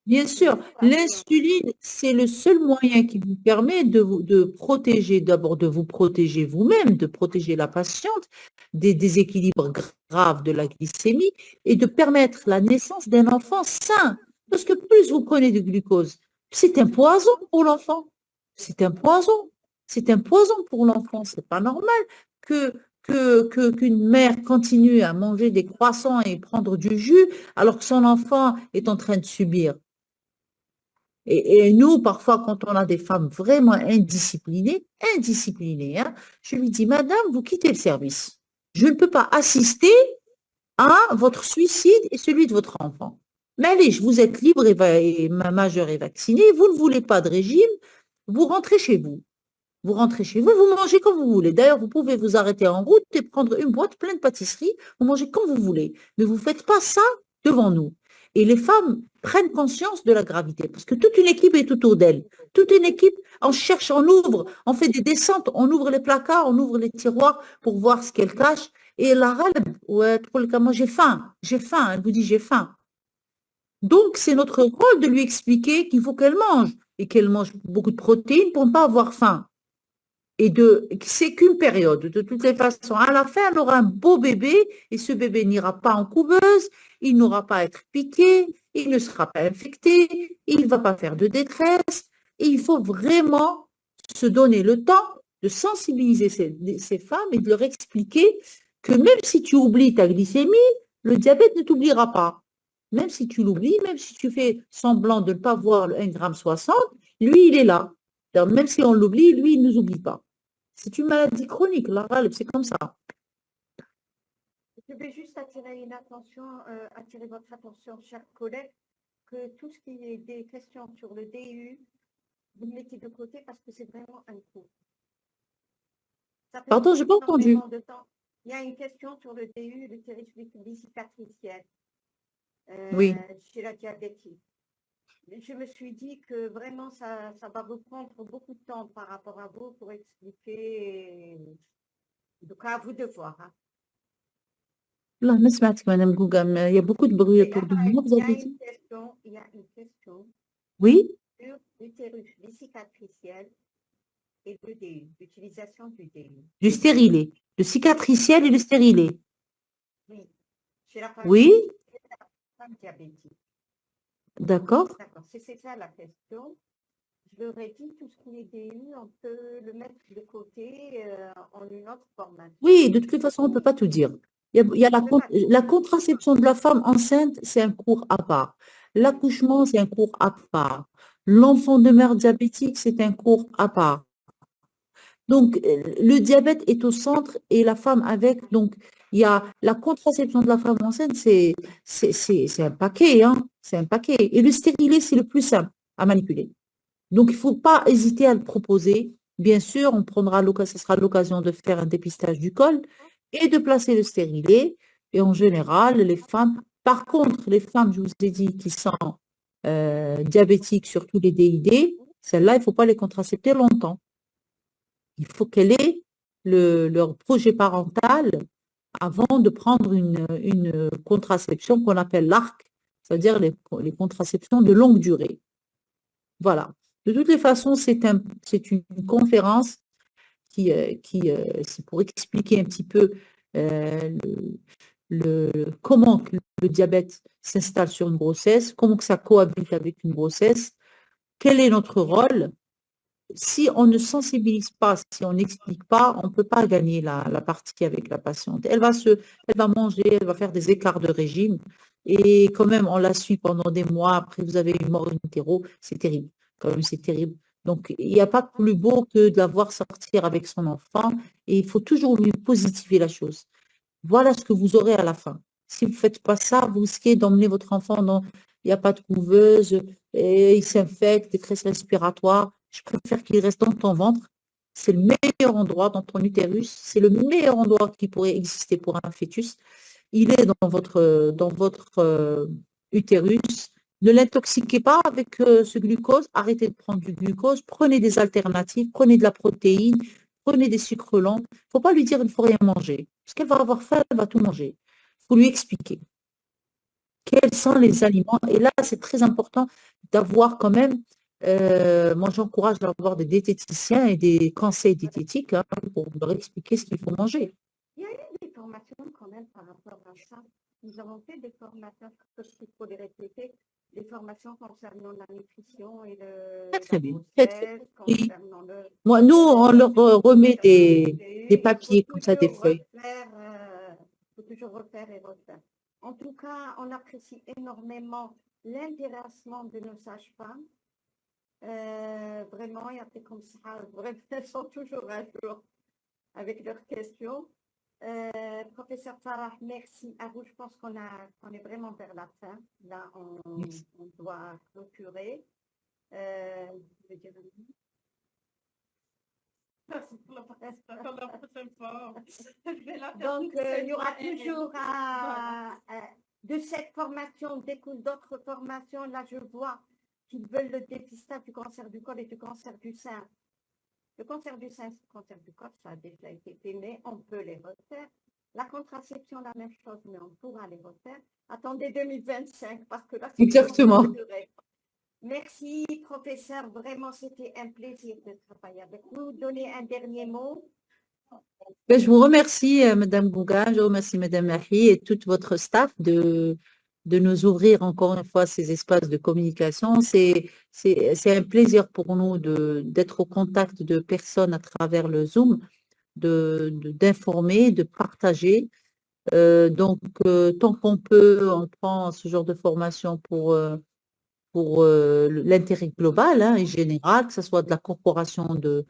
Bien sûr, l'insuline, c'est le seul moyen qui vous permet de protéger, d'abord de vous protéger vous-même, de protéger la patiente des déséquilibres graves de la glycémie et de permettre la naissance d'un enfant sain. Parce que plus vous prenez de glucose, c'est un poison pour l'enfant. C'est un poison. C'est un poison pour l'enfant. C'est pas normal qu'une mère continue à manger des croissants et prendre du jus alors que son enfant est en train de subir. Et nous, parfois, quand on a des femmes vraiment indisciplinées, hein, je lui dis, madame, vous quittez le service. Je ne peux pas assister à votre suicide et celui de votre enfant. Mais allez, vous êtes libre et majeur et vacciné, vous ne voulez pas de régime, vous rentrez chez vous. Vous rentrez chez vous, vous mangez comme vous voulez. D'ailleurs, vous pouvez vous arrêter en route et prendre une boîte pleine de pâtisseries, vous mangez comme vous voulez. Mais vous ne faites pas ça devant nous. Et les femmes prennent conscience de la gravité, parce que toute une équipe est autour d'elles. Toute une équipe, on cherche, on ouvre, on fait des descentes, on ouvre les placards, on ouvre les tiroirs pour voir ce qu'elle cache. Et la râle, ouais, moi j'ai faim, elle vous dit j'ai faim. Donc, c'est notre rôle de lui expliquer qu'il faut qu'elle mange et qu'elle mange beaucoup de protéines pour ne pas avoir faim. Et c'est qu'une période. De toutes les façons, à la fin, elle aura un beau bébé et ce bébé n'ira pas en couveuse, il n'aura pas à être piqué, il ne sera pas infecté, il ne va pas faire de détresse. Et il faut vraiment se donner le temps de sensibiliser ces femmes et de leur expliquer que même si tu oublies ta glycémie, le diabète ne t'oubliera pas. Même si tu l'oublies, même si tu fais semblant de ne pas voir le 1,60 g, lui, il est là. Donc, même si on l'oublie, lui, il ne nous oublie pas. C'est une maladie chronique, la râle, c'est comme ça.
Je vais juste attirer votre attention, chers collègues, que tout ce qui est des questions sur le DU, vous le mettez de côté parce que c'est vraiment un cours.
Pardon, je n'ai pas entendu.
Il y a une question sur le DU, l'utérus cicatriciel,
oui.
Chez la diabétique. Je me suis dit que vraiment, ça va vous prendre beaucoup de temps par rapport à vous pour expliquer. Donc, à vous de voir. Hein.
Là, Madame Gougam, il y a beaucoup de bruit autour de moi.
Il y a une question.
Oui.
Sur l'utérus cicatriciel et le DU, l'utilisation du DU.
Du stérilet, le cicatriciel et le stérilet.
Oui. Chez la femme,
oui.
Femme diabétique.
D'accord.
D'accord, c'est ça la question. Je leur ai dit, tout ce qui est DU, on peut le mettre de côté en une autre formation.
Oui, de toute façon, on ne peut pas tout dire. Il y a la contraception de la femme enceinte, c'est un cours à part. L'accouchement, c'est un cours à part. L'enfant de mère diabétique, c'est un cours à part. Donc, le diabète est au centre et la femme avec. Donc, il y a la contraception de la femme enceinte, c'est un paquet, hein, c'est un paquet. Et le stérilet, c'est le plus simple à manipuler. Donc, il ne faut pas hésiter à le proposer. Bien sûr, ce sera l'occasion de faire un dépistage du col et de placer le stérilet. Et en général, les femmes, par contre, les femmes, je vous ai dit, qui sont diabétiques, surtout les DID, celles-là, il ne faut pas les contracepter longtemps. Il faut qu'elle ait leur projet parental avant de prendre une contraception qu'on appelle l'ARC, c'est-à-dire les contraceptions de longue durée. Voilà. De toutes les façons, c'est une conférence qui c'est pour expliquer un petit peu comment le diabète s'installe sur une grossesse, comment que ça cohabite avec une grossesse, quel est notre rôle. Si on ne sensibilise pas, si on n'explique pas, on ne peut pas gagner la partie avec la patiente. Elle va manger, elle va faire des écarts de régime et quand même, on la suit pendant des mois. Après, vous avez une mort in utero, c'est terrible. Quand même, c'est terrible. Donc, il n'y a pas plus beau que de la voir sortir avec son enfant et il faut toujours lui positiver la chose. Voilà ce que vous aurez à la fin. Si vous ne faites pas ça, vous risquez d'emmener votre enfant dans... Il n'y a pas de couveuse, et il s'infecte, détresse respiratoire. Je préfère qu'il reste dans ton ventre. C'est le meilleur endroit dans ton utérus. C'est le meilleur endroit qui pourrait exister pour un fœtus. Il est dans votre utérus. Ne l'intoxiquez pas avec ce glucose. Arrêtez de prendre du glucose. Prenez des alternatives. Prenez de la protéine. Prenez des sucres lents. Il ne faut pas lui dire qu'il ne faut rien manger. Parce qu'elle va avoir faim, elle va tout manger. Il faut lui expliquer quels sont les aliments. Et là, c'est très important d'avoir quand même, moi j'encourage d'avoir des diététiciens et des conseils diététiques hein, pour leur expliquer ce qu'il faut manger.
Il y a eu des formations quand même par rapport à ça. Nous avons fait des formations, il faut les répéter, des formations concernant la nutrition et le...
Très bien. Moi, nous, on leur remet des papiers comme ça, des feuilles.
Il faut toujours refaire et refaire. En tout cas, on apprécie énormément l'intéressement de nos sages-femmes. Vraiment, il y a des comme ça, vraiment, elles sont toujours à jour avec leurs questions. Professeur Farah, merci à vous. Je pense qu'on est vraiment vers la fin. Là, on doit clôturer. Je veux dire donc, il y aura toujours de cette formation découle d'autres formations. Là, je vois qu'ils veulent le dépistage du cancer du col et du cancer du sein. Le cancer du sein, le cancer du col, ça a déjà été fait, mais on peut les refaire. La contraception, la même chose, mais on pourra les refaire. Attendez 2025, parce que là, c'est
exactement.
Merci, professeur. Vraiment, c'était un plaisir de travailler avec vous. Donnez un dernier mot.
Je vous remercie, Madame Gouga, je remercie Madame Marie et tout votre staff de nous ouvrir encore une fois ces espaces de communication. C'est un plaisir pour nous d'être au contact de personnes à travers le Zoom. d'informer, de partager. Donc, tant qu'on peut, on prend ce genre de formation pour l'intérêt global et général, que ce soit de la corporation de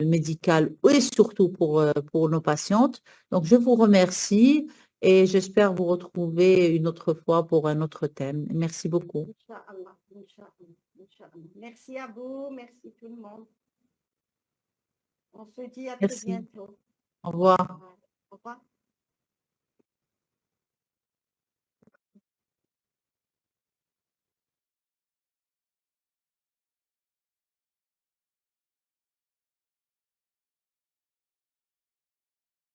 médical et surtout pour nos patientes. Donc, je vous remercie et j'espère vous retrouver une autre fois pour un autre thème. Merci beaucoup.
Inch'Allah, Inch'Allah, Inch'Allah. Merci à vous, merci tout le monde. On se dit à très bientôt.
Au revoir.